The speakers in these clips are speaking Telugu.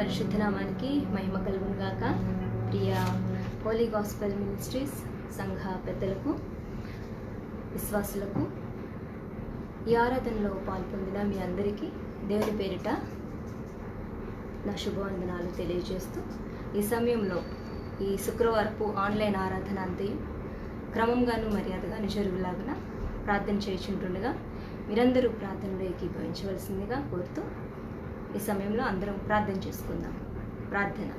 పరిశుద్ధ నామానికి మహిమ కలుగును గాక. ప్రియ హోలీ గాస్పెల్ మినిస్ట్రీస్ సంఘ పెద్దలకు, విశ్వాసులకు, ఈ ఆరాధనలో పాల్పొందిన మీ అందరికీ దేవుని పేరిట నా శుభవందనాలు తెలియజేస్తూ, ఈ సమయంలో ఈ శుక్రవారపు ఆన్లైన్ ఆరాధన అంతయు క్రమంగాను మర్యాదగాను జరుగులాగా ప్రార్థన చేయుచుంటుండగా మీరందరూ ప్రార్థనలో ఏకీభవించవలసిందిగా కోరుతూ ఈ సమయంలో అందరం ప్రార్థన చేసుకుందాం. ప్రార్థన.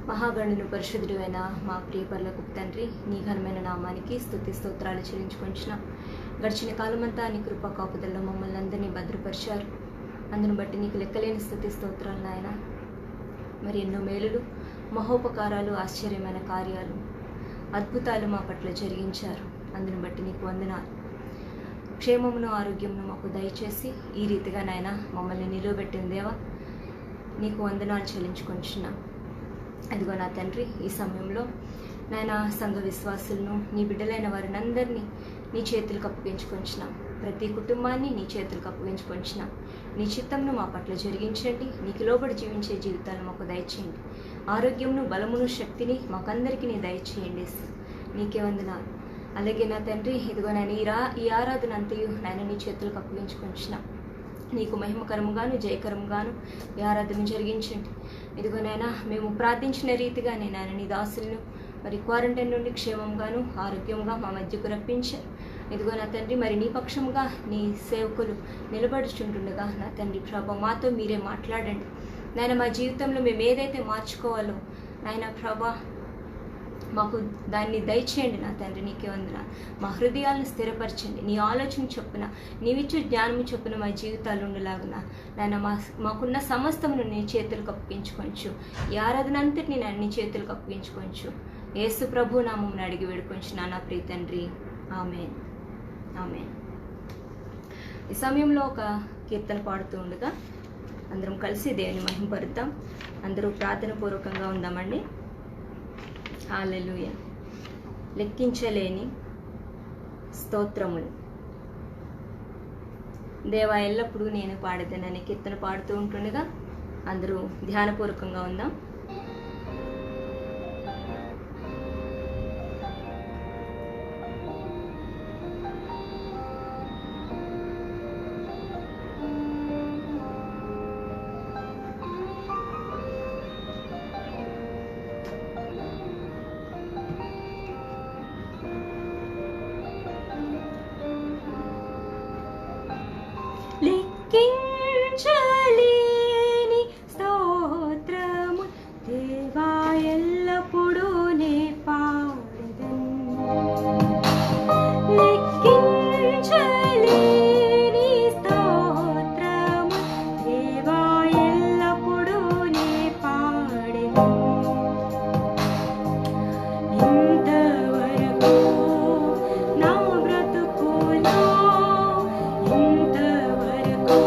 మహాగణుని పరిశుద్ధుడు అయిన మా ప్రియ పరలోకపు తండ్రి, నీ ఘనమైన నామానికి స్తుతి స్తోత్రాలు చెల్లించుకొంచిన గడిచిన కాలమంతా నీ కృపా కాపుదల్లో మమ్మల్ని అందరినీ భద్రపరిచారు. అందును బట్టి నీకు లెక్కలేని స్తుతి స్తోత్రాలు నాయన. మరి ఎన్నో మేలులు, మహోపకారాలు, ఆశ్చర్యమైన కార్యాలు, అద్భుతాలు మా పట్ల జరిగించారు. అందును బట్టి నీకు వందనాలు. క్షేమమును ఆరోగ్యమును మాకు దయచేసి ఈ రీతిగా నాయన మమ్మల్ని నిలువబెట్టిన దేవా, నీకు వందనాలు చెల్లించుకొంచున్నాం. అదిగో నా తండ్రి, ఈ సమయంలో నాయన సంఘ విశ్వాసులను, నీ బిడ్డలైన వారిని అందరినీ నీ చేతులకు అప్పగించుకొంచున్నాం. ప్రతి కుటుంబాన్ని నీ చేతులకు అప్పగించుకొంచున్నాం. నీ చిత్తంను మా పట్ల జరిగించండి. నీకు లోబడి జీవించే జీవితాలు మాకు దయచేయండి. ఆరోగ్యమును, బలమును, శక్తిని మాకందరికీ నీ దయచేయండి. నీకే వందనాలు. అలాగే నా తండ్రి, ఇదిగో నేను ఈ ఆరాధన అంతయు నాయన నీ చేతులకు అప్పగించుకొంచున్నా. నీకు మహిమకరముగాను జయకరముగాను ఈ ఆరాధన జరిగించండి. ఇదిగో నాయన మేము ప్రార్థించిన రీతిగా నేను నీ దాసులను మరి క్వారంటైన్ నుండి క్షేమంగాను ఆరోగ్యంగా మా మధ్యకు రప్పించారు. ఇదిగో నా తండ్రి, మరి నీ పక్షంగా నీ సేవకులు నిలబడుచుంటుండగా నా తండ్రి ప్రభా, మాతో మీరే మాట్లాడండి నాయన. మా జీవితంలో మేము ఏదైతే మార్చుకోవాలో నాయన ప్రభా, మాకు దాన్ని దయచేయండి నా తండ్రి. నీకే వందన. మా హృదయాలను స్థిరపరచండి. నీ ఆలోచన చొప్పున, నీవిచ్చు జ్ఞానము చొప్పున మా జీవితాలు ఉండేలాగున నాయన మాకున్న సమస్తమును నీ చేతులకు అప్పగించుకొంచు. ఈ ఆరాధన అంతటిని నేను నీ చేతులకు అప్పగించుకొంచు. యేసు ప్రభు నామమున అడిగి వేడుకొంచు నా ప్రియ తండ్రి. ఆమేన్, ఆమేన్. ఈ సమయంలో ఒక కీర్తన పాడుతూ ఉండగా అందరం కలిసి దేవుని మహిమపరుద్దాం. అందరూ ప్రార్థన పూర్వకంగా ఉందామండి. హల్లెలూయా. లెక్కించలేని స్తోత్రములు దేవా, ఎల్లప్పుడూ నేను పాడేదనని కీర్తన పాడుతూ ఉంటుండగా అందరూ ధ్యానపూర్వకంగా ఉందాం. లెక్కించలేని స్తోత్రము దేవా, ఎల్లప్పుడూ నే పాడెదను. లెక్కించలేని స్తోత్రము దేవా, ఎల్లప్పుడూ నే పాడెదను. ఇంతవరకు నా బ్రతుకులో ఇంతవరకు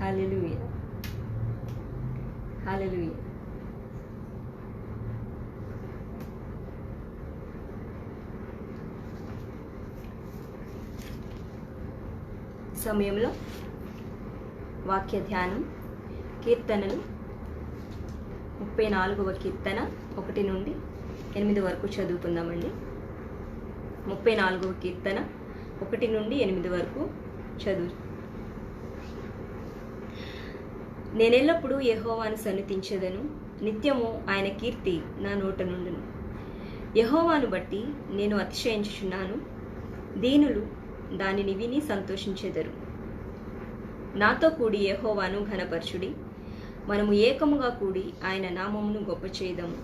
హల్లెలూయా, హల్లెలూయా. సమయంలో వాక్య ధ్యానం కీర్తనలు 34వ కీర్తన 1 నుండి 8 వరకు చదువుకుందామండి. 34వ కీర్తన 1 నుండి 8 వరకు చదువు. నేనెల్లప్పుడూ యెహోవాను సన్నుతించెదను, నిత్యము ఆయన కీర్తి నా నోట నుండును. యెహోవాను బట్టి నేను అతిశయించుచున్నాను, దీనులు దానిని విని సంతోషించెదరు. నాతో కూడి యెహోవాను ఘనపరచుడి, మనము ఏకముగా కూడి ఆయన నామమును గొప్ప చేయుదము.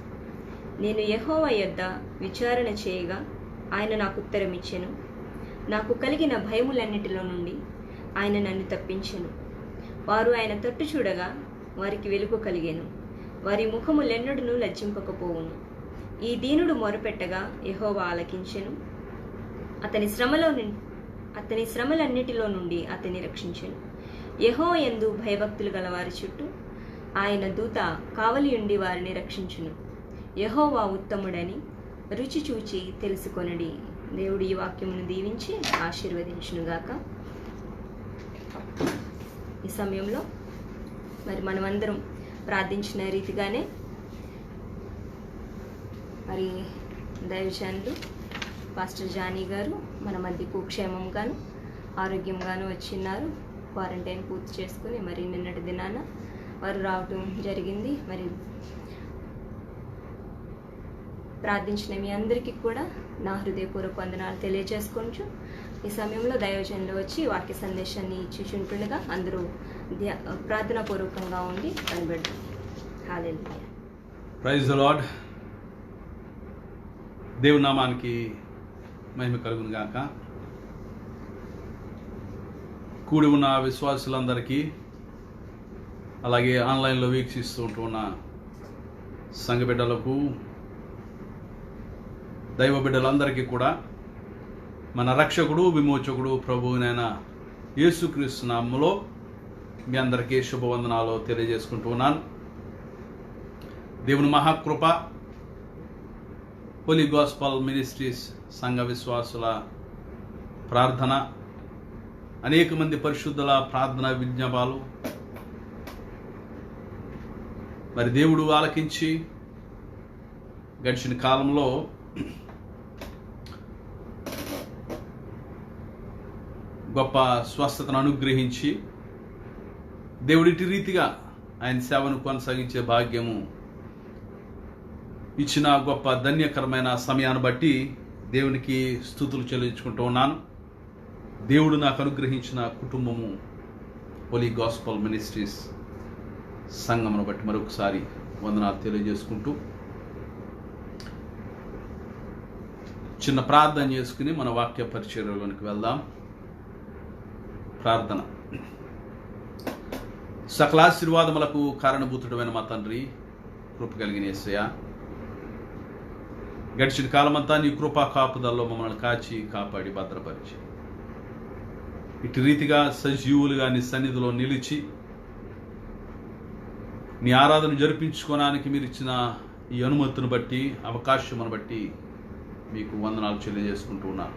నేను యెహోవా యొద్ద విచారణ చేయగా ఆయన నాకు ఉత్తరమిచ్చెను. నాకు కలిగిన భయములన్నిటిలో నుండి ఆయన నన్ను తప్పించెను. వారు ఆయన తట్టు చూడగా వారికి వెలుగు కలిగెను, వారి ముఖములెన్నడూ లజ్జింపకపోవును. ఈ దీనుడు మొరపెట్టగా యెహోవా ఆలకించెను, అతని శ్రమలన్నిటిలో నుండి అతన్ని రక్షించెను. యెహోవా యందు భయభక్తులు గలవారి చుట్టూ ఆయన దూత కావలియుండి వారిని రక్షించును. యెహోవా ఉత్తముడని రుచి చూచి తెలుసుకొనడి. దేవుడు ఈ వాక్యమును దీవించి ఆశీర్వదించునుగాక. ఈ సమయంలో మరి మనమందరం ప్రార్థించిన రీతిగానే మరి దైవజనులు పాస్టర్ జానీ గారు మన మధ్యకు క్షేమంగాను ఆరోగ్యంగాను వచ్చిన్నారు. క్వారంటైన్ పూర్తి చేసుకుని మరి నిన్నటి దినాన వారు రావటం జరిగింది. మరి ప్రార్థించిన మీ అందరికీ కూడా నా హృదయపూర్వక వందనాలు తెలియజేసుకోవచ్చు. ఈ సమయంలో దైవజనులు వచ్చి వాక్య సందేశాన్ని ఇచ్చుచుంటుండగా అందరూ ప్రార్థనాపూర్వకంగా ఉండి కనబెడతాం. హల్లెలూయా. Praise the lord. దేవుని నామానికి మహిమ కలుగును గాక. కూడి ఉన్న విశ్వాసులందరికీ, అలాగే ఆన్లైన్లో వీక్షిస్తూ ఉంటున్న సంఘ బిడ్డలకు దైవ బిడ్డలందరికీ కూడా మన రక్షకుడు విమోచకుడు ప్రభువునైన యేసుక్రీస్తు నామములో మీ అందరికీ శుభవందనాలు తెలియజేసుకుంటూ ఉన్నాను. దేవుని మహాకృప, హోలీ గాస్పల్ మినిస్ట్రీస్ సంఘ విశ్వాసుల ప్రార్థన, అనేక మంది పరిశుద్ధుల ప్రార్థన విజ్ఞాపాలు మరి దేవుడు ఆలకించి గడిచిన కాలంలో గొప్ప స్వస్థతను అనుగ్రహించి దేవుడిటి రీతిగా ఆయన సేవను కొనసాగించే భాగ్యము ఇచ్చిన గొప్ప ధన్యకరమైన సమయాన్ని బట్టి దేవునికి స్తుతులు చెల్లించుకుంటూ ఉన్నాను. దేవుడు నాకు అనుగ్రహించిన కుటుంబము హోలీ గాస్పల్ మినిస్ట్రీస్ సంఘమును బట్టి మరొకసారి వందనాలు తెలియజేసుకుంటూ చిన్న ప్రార్థన చేసుకుని మన వాక్య పరిచర్యలోనికి వెళ్దాం. ప్రార్థన. సకలాశీర్వాదములకు కారణభూతుడమైన మా తండ్రి, కృప కలిగిన యేసయ్య, గడిచిన కాలమంతా నీ కృపా కాపుదల్లో మమ్మల్ని కాచి కాపాడి భద్రపరిచి ఇటు రీతిగా సజీవులుగా నీ సన్నిధిలో నిలిచి నీ ఆరాధన జరిపించుకోవడానికి మీరు ఇచ్చిన ఈ అనుమతిని బట్టి, అవకాశమును బట్టి మీకు వందనాలు తెలియజేసుకుంటూ ఉన్నాను.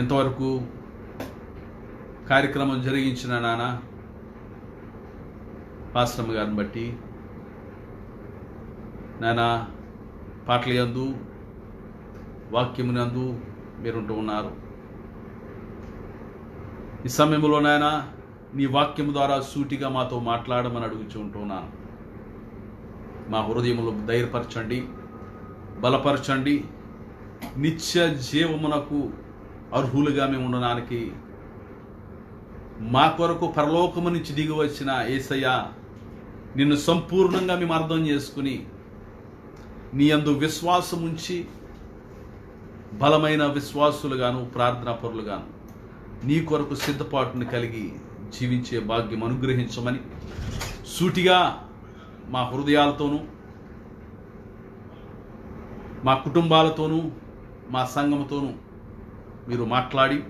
ఇంతవరకు కార్యక్రమం జరిగించిన నాన్న పాస్టమ్ గారిని బట్టి, నాన్న పాటల యందు వాక్యమునందు మీరుంటూ ఉన్నారు. ఈ సమయంలో నాయన నీ వాక్యము ద్వారా సూటిగా మాతో మాట్లాడమని అడుగుతూ ఉంటున్నాను. మా హృదయములు ధైర్యపరచండి, బలపరచండి. నిత్య జీవమునకు అర్హులుగా మేము ఉండడానికి మా కొరకు పరలోకము నుంచి దిగి వచ్చిన యేసయ్య నిన్ను సంపూర్ణంగా మేము అర్థం చేసుకుని నీ యందు విశ్వాసం ఉంచి బలమైన విశ్వాసులుగాను ప్రార్థనాపరులుగాను నీ కొరకు సిద్ధపాటును కలిగి జీవించే భాగ్యం అనుగ్రహించమని సూటిగా మా హృదయాలతోనూ మా కుటుంబాలతోనూ మా సంఘముతోనూ మీరు మాట్లాడి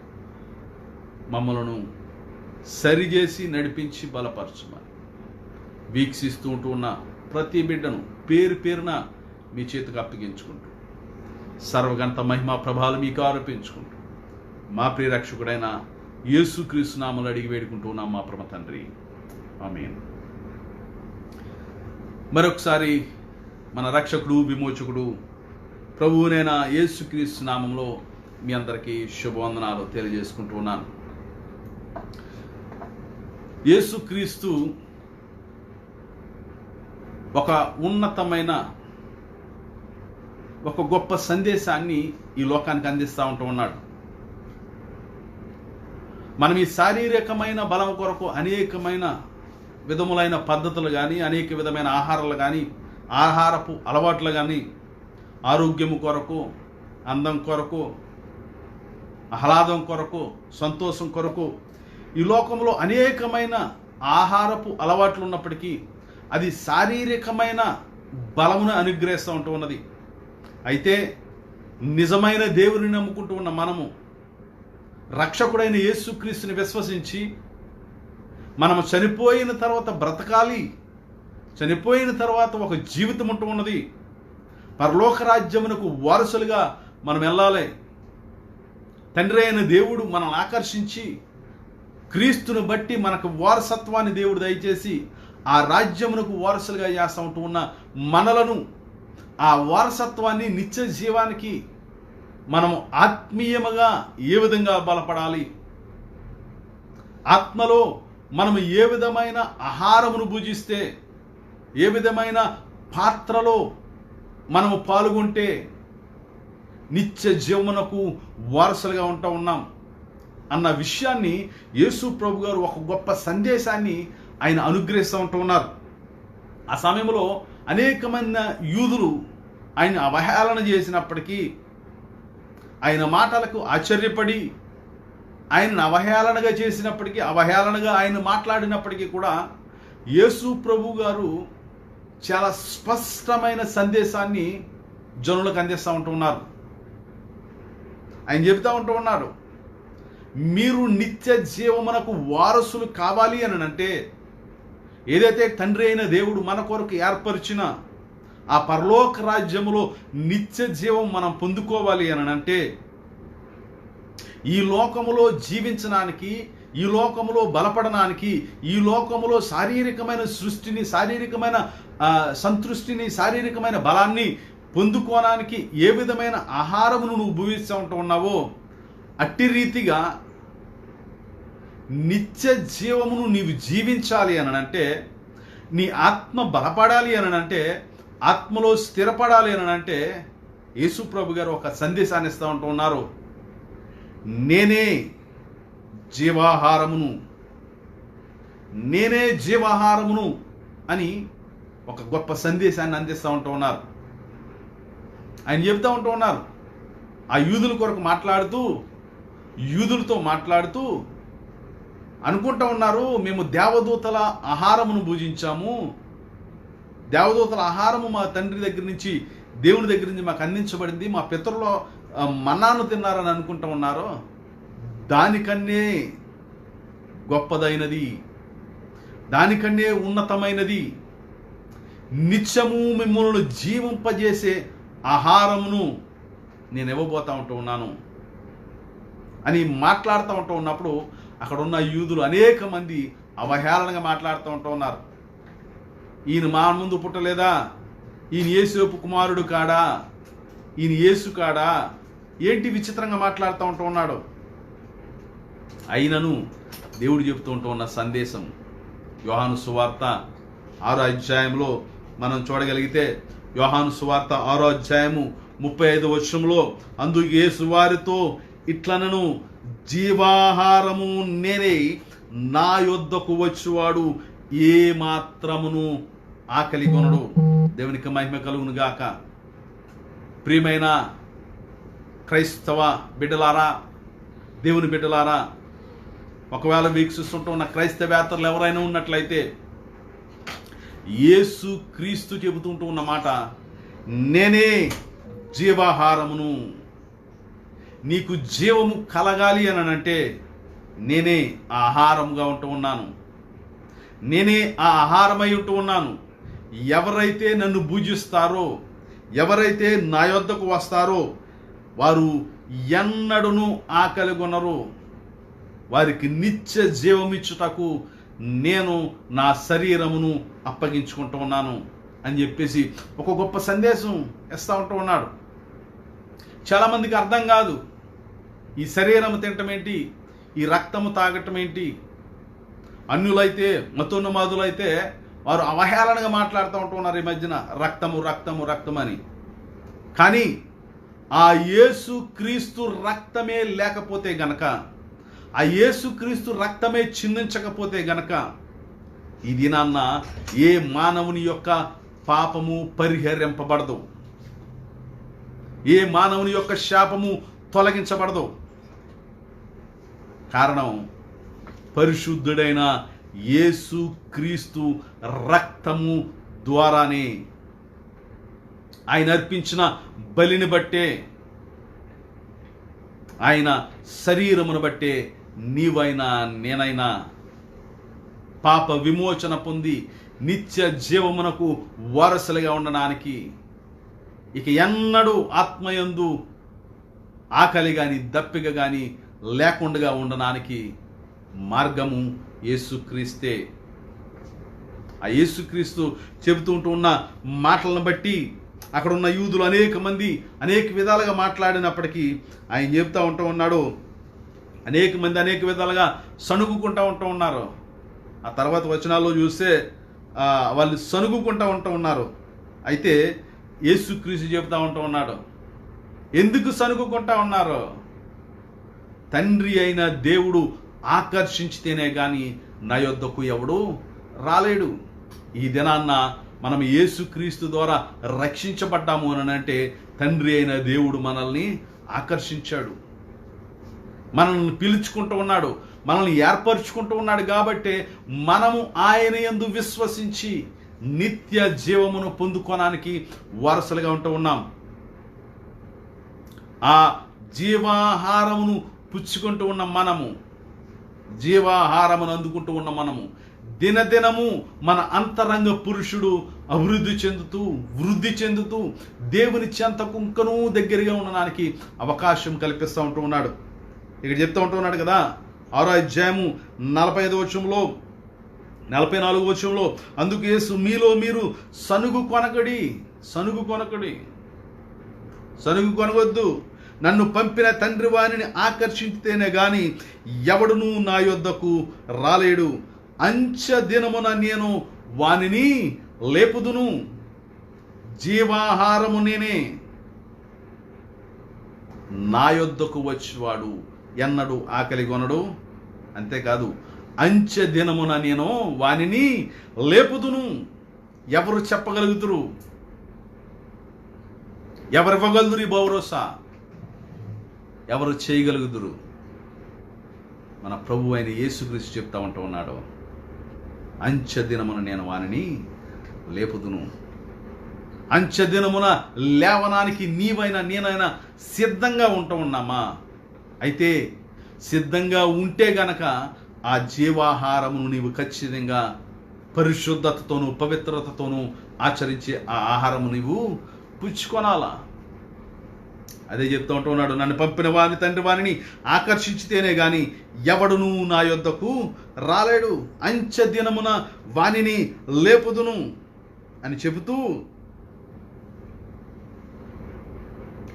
మమ్మలను సరిచేసి నడిపించి బలపరచమని వీక్షిస్తూ ఉన్న ప్రతి బిడ్డను పేరు పేరున మీ చేతికి అప్పగించుకుంటూ సర్వగంత మహిమా ప్రభావాలు మీకు ఆరోపించుకుంటూ మా ప్రియరక్షకుడైన యేసుక్రీస్తు నామములో అడిగి వేడుకుంటూ ఉన్నాం మా పరమ తండ్రి, ఆమేన్. మరొకసారి మన రక్షకుడు విమోచకుడు ప్రభువునైన యేసుక్రీస్తు నామంలో మీ అందరికీ శుభవందనాలు తెలియజేసుకుంటూ ఉన్నాను. యేసుక్రీస్తు ఒక ఉన్నతమైన ఒక గొప్ప సందేశాన్ని ఈ లోకానికి అందిస్తూ ఉంటూ ఉన్నాడు. మనం ఈ శారీరకమైన బలం కొరకు అనేకమైన విధములైన పద్ధతులు కానీ, అనేక విధమైన ఆహారాలు కానీ, ఆహారపు అలవాట్లు కానీ, ఆరోగ్యము కొరకు, అందం కొరకు, ఆహ్లాదం కొరకు, సంతోషం కొరకు ఈ లోకంలో అనేకమైన ఆహారపు అలవాట్లు ఉన్నప్పటికీ అది శారీరకమైన బలమును అనుగ్రహిస్తూ ఉంటూ ఉన్నది. అయితే నిజమైన దేవుని నమ్ముకుంటూ ఉన్న మనము రక్షకుడైన యేసుక్రీస్తుని విశ్వసించి మనము చనిపోయిన తర్వాత బ్రతకాలి, చనిపోయిన తర్వాత ఒక జీవితం ఉంటూ ఉన్నది, పరలోక రాజ్యమునకు వారసులుగా మనం వెళ్ళాలి. తండ్రి అయిన దేవుడు మనల్ని ఆకర్షించి క్రీస్తును బట్టి మనకు వారసత్వాన్ని దేవుడు దయచేసి ఆ రాజ్యమునకు వారసులుగా చేస్తూ ఉంటూ ఉన్న మనలను ఆ వారసత్వాన్ని నిత్య జీవానికి మనము ఆత్మీయముగా ఏ విధంగా బలపడాలి, ఆత్మలో మనము ఏ విధమైన ఆహారమును భుజిస్తే, ఏ విధమైన పాత్రలో మనము పాల్గొంటే నిత్య జీవమునకు వారసులుగా ఉంటూ ఉన్నాం అన్న విషయాన్ని యేసు ప్రభు గారు ఒక గొప్ప సందేశాన్ని ఆయన అనుగ్రహిస్తూ ఉంటూ ఉన్నారు. ఆ సమయంలో అనేకమైన యూదులు ఆయన అవహేళన చేసినప్పటికీ, ఆయన మాటలకు ఆశ్చర్యపడి ఆయన అవహేళనగా చేసినప్పటికీ, అవహేళనగా ఆయన మాట్లాడినప్పటికీ కూడా యేసు ప్రభు గారు చాలా స్పష్టమైన సందేశాన్ని జనులకు అందిస్తూ ఉంటూ ఉన్నారు. ఆయన చెబుతూ ఉంటూ ఉన్నాడు, మీరు నిత్య జీవమునకు వారసులు కావాలి అని అంటే, ఏదైతే తండ్రి అయిన దేవుడు మన కొరకు ఏర్పరిచిన ఆ పరలోక రాజ్యములో నిత్య జీవం మనం పొందుకోవాలి అని అంటే, ఈ లోకములో జీవించడానికి, ఈ లోకములో బలపడడానికి, ఈ లోకములో శారీరకమైన సృష్టిని, శారీరకమైన సంతృష్టిని, శారీరకమైన బలాన్ని పొందుకోవడానికి ఏ విధమైన ఆహారమును నువ్వు భుజిస్తూ ఉంటూ ఉన్నావో, అట్టి రీతిగా నిత్య జీవమును నీవు జీవించాలి అని అంటే, నీ ఆత్మ బలపడాలి అని అంటే, ఆత్మలో స్థిరపడాలి అని అంటే, యేసు ప్రభు గారు ఒక సందేశాన్ని ఇస్తూ ఉంటూ ఉన్నారు. నేనే జీవాహారమును, నేనే జీవాహారమును అని ఒక గొప్ప సందేశాన్ని అందిస్తూ ఉంటూ ఉన్నారు. ఆయన చెబుతూ ఉంటూ ఉన్నారు. ఆ యూదుల కొరకు మాట్లాడుతూ, యూదులతో మాట్లాడుతూ అనుకుంటూ ఉన్నారు, మేము దేవదూతల ఆహారమును భుజించాము, దేవదూతల ఆహారము మా తండ్రి దగ్గర నుంచి, దేవుని దగ్గర నుంచి మాకు అందించబడింది, మా పితరులు మన్నాను తిన్నారని అనుకుంటూ ఉన్నారు. దానికన్నే గొప్పదైనది, దానికన్నే ఉన్నతమైనది, నిత్యము మిమ్మల్ని జీవింపజేసే ఆహారమును నేను ఇవ్వబోతా ఉంటూ ఉన్నాను అని మాట్లాడుతూ ఉంటూ ఉన్నప్పుడు, అక్కడ ఉన్న యూదులు అనేక మంది అవహేళనగా మాట్లాడుతూ ఉంటూ ఉన్నారు. ఈయన మా ముందు పుట్టలేదా, ఈయన యేసేపు కుమారుడు కాడా, ఈయన యేసు కాడా, ఏంటి విచిత్రంగా మాట్లాడుతూ ఉంటూ ఉన్నాడు. అయినను దేవుడు చెబుతూ ఉంటూ ఉన్న సందేశం యోహాను సువార్త 6వ అధ్యాయంలో మనం చూడగలిగితే, యోహాను సువార్త 6వ అధ్యాయము 35వ వచనంలో, అందుకు యేసు వారితో ఇట్లనను, జీవాహారము నేనే, నా యొద్దకు వచ్చువాడు ఏ మాత్రమును ఆకలి కొనడు. దేవునికి మహిమ కలుగును గాక. ప్రియమైన క్రైస్తవ బిడ్డలారా, దేవుని బిడ్డలారా, ఒకవేళ వీక్షిస్తుంటూ ఉన్న క్రైస్తవేతరులు ఎవరైనా ఉన్నట్లయితే, యేసు క్రీస్తు చెబుతుంటూ ఉన్న మాట, నేనే జీవాహారమును. నీకు జీవము కలగాలి అని అంటే నేనే ఆ ఆహారముగా ఉంటూ ఉన్నాను, నేనే ఆ ఆహారమై ఉంటూ ఉన్నాను. ఎవరైతే నన్ను పూజిస్తారో, ఎవరైతే నా యొద్దకు వస్తారో వారు ఎన్నడూను ఆకలిగొనరు. వారికి నిత్య జీవమిచ్చుటకు నేను నా శరీరమును అప్పగించుకుంటూ ఉన్నాను అని చెప్పేసి ఒక గొప్ప సందేశం ఇస్తూ ఉంటూ ఉన్నాడు. చాలామందికి అర్థం కాదు, ఈ శరీరం తినటం ఏంటి, ఈ రక్తము తాగటం ఏంటి. అన్యులైతే, మతోన్మాదులైతే వారు అవహేళనగా మాట్లాడుతూ ఉంటూ ఉన్నారు ఈ మధ్యన, రక్తము రక్తము రక్తం అని. కానీ ఆ యేసు క్రీస్తు రక్తమే లేకపోతే గనక, ఆ యేసు క్రీస్తు రక్తమే చిందించకపోతే గనక, ఈ దినాన్న ఏ మానవుని యొక్క పాపము పరిహరింపబడదు, ఏ మానవుని యొక్క శాపము తొలగించబడదు. కారణం పరిశుద్ధుడైన యేసు క్రీస్తు రక్తము ద్వారానే, ఆయన అర్పించిన బలిని బట్టే, ఆయన శరీరమును బట్టే నీవైనా నేనైనా పాప విమోచన పొంది నిత్య జీవమునకు వారసులుగా ఉండడానికి, ఇక ఎన్నడూ ఆత్మయందు ఆకలి కానీ దప్పిక కానీ లేకుండా ఉండడానికి మార్గము యేసుక్రీస్తే. ఆ యేసుక్రీస్తు చెబుతూ ఉన్న మాటలను బట్టి అక్కడ ఉన్న యూదులు అనేక మంది అనేక విధాలుగా మాట్లాడినప్పటికీ ఆయన చెబుతూ ఉంటూ ఉన్నాడు, అనేక మంది అనేక విధాలుగా సణుగుకుంటూ ఉంటూ ఉన్నారు. ఆ తర్వాత వచనాల్లో చూస్తే వాళ్ళు సణుగుకుంటూ ఉంటూ ఉన్నారు. అయితే యేసుక్రీస్తు చెబుతూ ఉంటూ ఉన్నాడు, ఎందుకు సణుగుకుంటూ ఉన్నారు? తండ్రి అయిన దేవుడు ఆకర్షించితేనే కానీ నా యొద్దకు ఎవడు రాలేడు. ఈ దినాన్న మనం యేసుక్రీస్తు ద్వారా రక్షించబడ్డాము అని అంటే తండ్రి అయిన దేవుడు మనల్ని ఆకర్షించాడు, మనల్ని పిలుచుకుంటూ ఉన్నాడు, మనల్ని ఏర్పరచుకుంటూ ఉన్నాడు. కాబట్టి మనము ఆయన యందు విశ్వసించి నిత్య జీవమును పొందుకోవడానికి వారసులుగా ఉంటూ ఉన్నాం. ఆ జీవాహారమును పుచ్చుకుంటూ ఉన్న మనము, జీవాహారమును అందుకుంటూ ఉన్న మనము దినదినము మన అంతరంగ పురుషుడు వృద్ధి చెందుతూ దేవుని చెంతకు ఇంకనూ దగ్గరగా ఉండడానికి అవకాశం కల్పిస్తూ ఉంటూ ఉన్నాడు. ఇక్కడ చెప్తూ ఉంటూ ఉన్నాడు కదా, 6వ అధ్యాయము 45వ వచనంలో 44వ వచనంలో, అందుకు యేసు మీలో మీరు సనుగు కొనగొద్దు, నన్ను పంపిన తండ్రి వానిని ఆకర్షించితేనే గాని ఎవడునూ నా యొద్దకు రాలేడు. అంచె దినమున నేను వానిని లేపుదును, జీవాహారము నేనే, నా యొద్దకు వచ్చేవాడు ఎన్నడు ఆకలి కొనడు. అంతేకాదు, అంచె దినమున నేను వానిని లేపుదును. ఎవరు చెప్పగలుగుతురు? ఎవరు ఇవ్వగలుగురు ఈ భరోసా? ఎవరు చేయగలుగుతురు? మన ప్రభు అయిన యేసుక్రీస్తు చెప్తా ఉంటూ ఉన్నాడు, అంచె దినమున నేను వానిని లేపుదును. అంచె దినమున లేవనానికి నీవైనా నేనైనా సిద్ధంగా ఉంటూ ఉన్నామా? అయితే సిద్ధంగా ఉంటే గనక ఆ జీవాహారమును నీవు ఖచ్చితంగా పరిశుద్ధతతోనూ పవిత్రతతోనూ ఆచరించే ఆ ఆహారము నీవు పుచ్చుకొనాలా. అదే చెప్తూ ఉంటూ ఉన్నాడు, నన్ను పంపిన వాని తండ్రి వానిని ఆకర్షించితేనే గాని ఎవడునూ నా యొద్దకు రాలేడు. అంచె దినమున వానిని లేపుదును అని చెబుతూ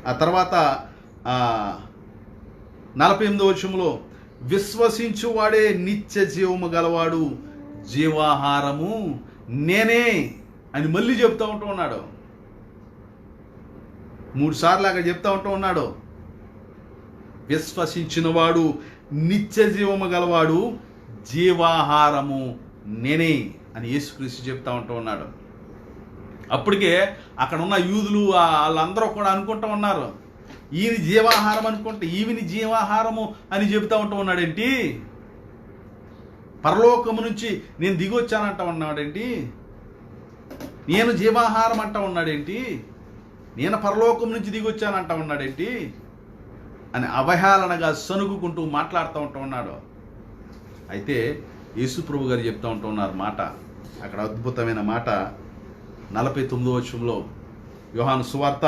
ఆ తర్వాత 48వ వచనంలో, విశ్వసించువాడే నిత్య జీవము గలవాడు, జీవాహారము నేనే అని మళ్ళీ చెప్తా ఉంటూ ఉన్నాడు. 3 సార్లు అక్కడ చెప్తా ఉంటూ ఉన్నాడు. విశ్వసించిన వాడు నిత్య జీవము గలవాడు, జీవాహారము నేనే అని యేసుక్రీస్తు చెప్తా ఉంటూ ఉన్నాడు. అప్పటికే అక్కడ ఉన్న యూదులు వాళ్ళందరూ కూడా అనుకుంటూ ఉన్నారు, ఈయన జీవాహారం అనుకుంటే ఈవిని జీవాహారము అని చెబుతా ఉంటూ ఉన్నాడేంటి? పరలోకము నుంచి నేను దిగొచ్చానంటా ఉన్నాడేంటి? నేను జీవాహారం అంటా ఉన్నాడేంటి? నేను పరలోకం నుంచి దిగొచ్చానంటా ఉన్నాడేంటి అని అవహేళనగా సనుగుకుంటూ మాట్లాడుతూ ఉంటూ ఉన్నాడు. అయితే యేసు ప్రభు గారు చెప్తూ ఉంటూ ఉన్నారు మాట, అక్కడ అద్భుతమైన మాట 49వ వచనంలో, యోహాను సువార్త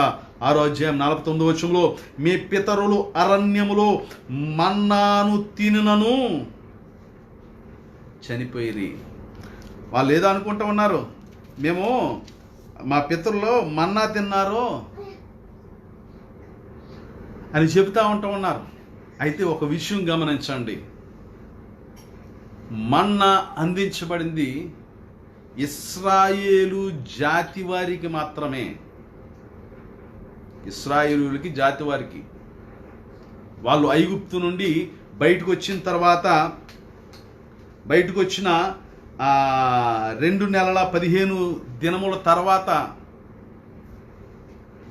6వ అధ్యాయం 49వ వచనంలో, మీ పితరులు అరణ్యములో మన్నాను తినను చనిపోయిరి. వాళ్ళు ఏదో అనుకుంటూ ఉన్నారు, మేము మా పితరులు మన్నా తిన్నారు అని చెబుతూ ఉంటూ ఉన్నారు. అయితే ఒక విషయం గమనించండి, మన్నా అందించబడింది ఇశ్రాయేలు జాతి వారికి మాత్రమే. ఇశ్రాయేలులకి జాతి వారికి. వాళ్ళు ఐగుప్తు నుండి బయటకు వచ్చిన తర్వాత, బయటకు వచ్చిన 2 నెలల 15 దినముల తర్వాత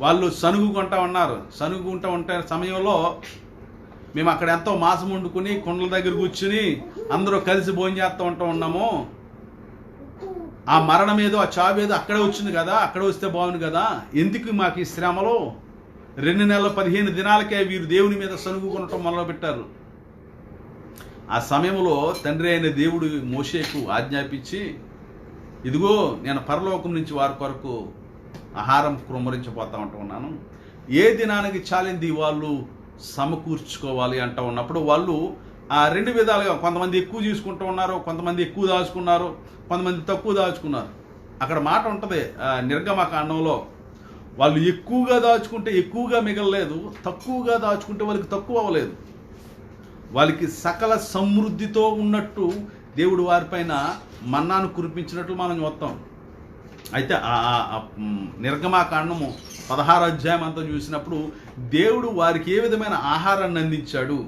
వాళ్ళు సనుగుకుంటా ఉన్నారు. సనుగుకుంటూ ఉంటే సమయంలో మేము అక్కడ ఎంతో మాంసం వండుకుని కొండల దగ్గర కూర్చుని అందరూ కలిసి భోజనం చేస్తూ ఉంటూ ఉన్నాము. ఆ మరణం ఏదో ఆ చావు ఏదో అక్కడే వచ్చింది కదా, అక్కడ వస్తే బాగుంది కదా, ఎందుకు మాకు ఈ శ్రమలో? 2 నెలల 15 దినాలకే వీరు దేవుని మీద సనుగుకొనటం మొదలుపెట్టారు. ఆ సమయంలో తండ్రి అయిన దేవుడు మోషేకు ఆజ్ఞాపించి, ఇదిగో నేను పరలోకం నుంచి వారి కొరకు ఆహారం కుమ్మరించబోతా ఉంటూ ఉన్నాను, ఏ దినానికి చాలింది వాళ్ళు సమకూర్చుకోవాలి అంటూ ఉన్నప్పుడు వాళ్ళు ఆ 2 విధాలుగా, కొంతమంది ఎక్కువ తీసుకుంటూ ఉన్నారు, కొంతమంది ఎక్కువ దాచుకున్నారు, కొంతమంది తక్కువ దాచుకున్నారు. అక్కడ మాట ఉంటుంది నిర్గమకాండంలో, వాళ్ళు ఎక్కువగా దాచుకుంటే ఎక్కువగా మిగలలేదు, తక్కువగా దాచుకుంటే వాళ్ళకి తక్కువ అవ్వలేదు. వాళ్ళకి సకల సమృద్ధితో ఉన్నట్టు దేవుడు వారిపైన మన్నాను కురిపించినట్లు మనం చూస్తాం. అయితే నిర్గమకాండము 16వ అధ్యాయం అంతా చూసినప్పుడు దేవుడు వారికి ఏ విధమైన ఆహారాన్ని అందించాడు,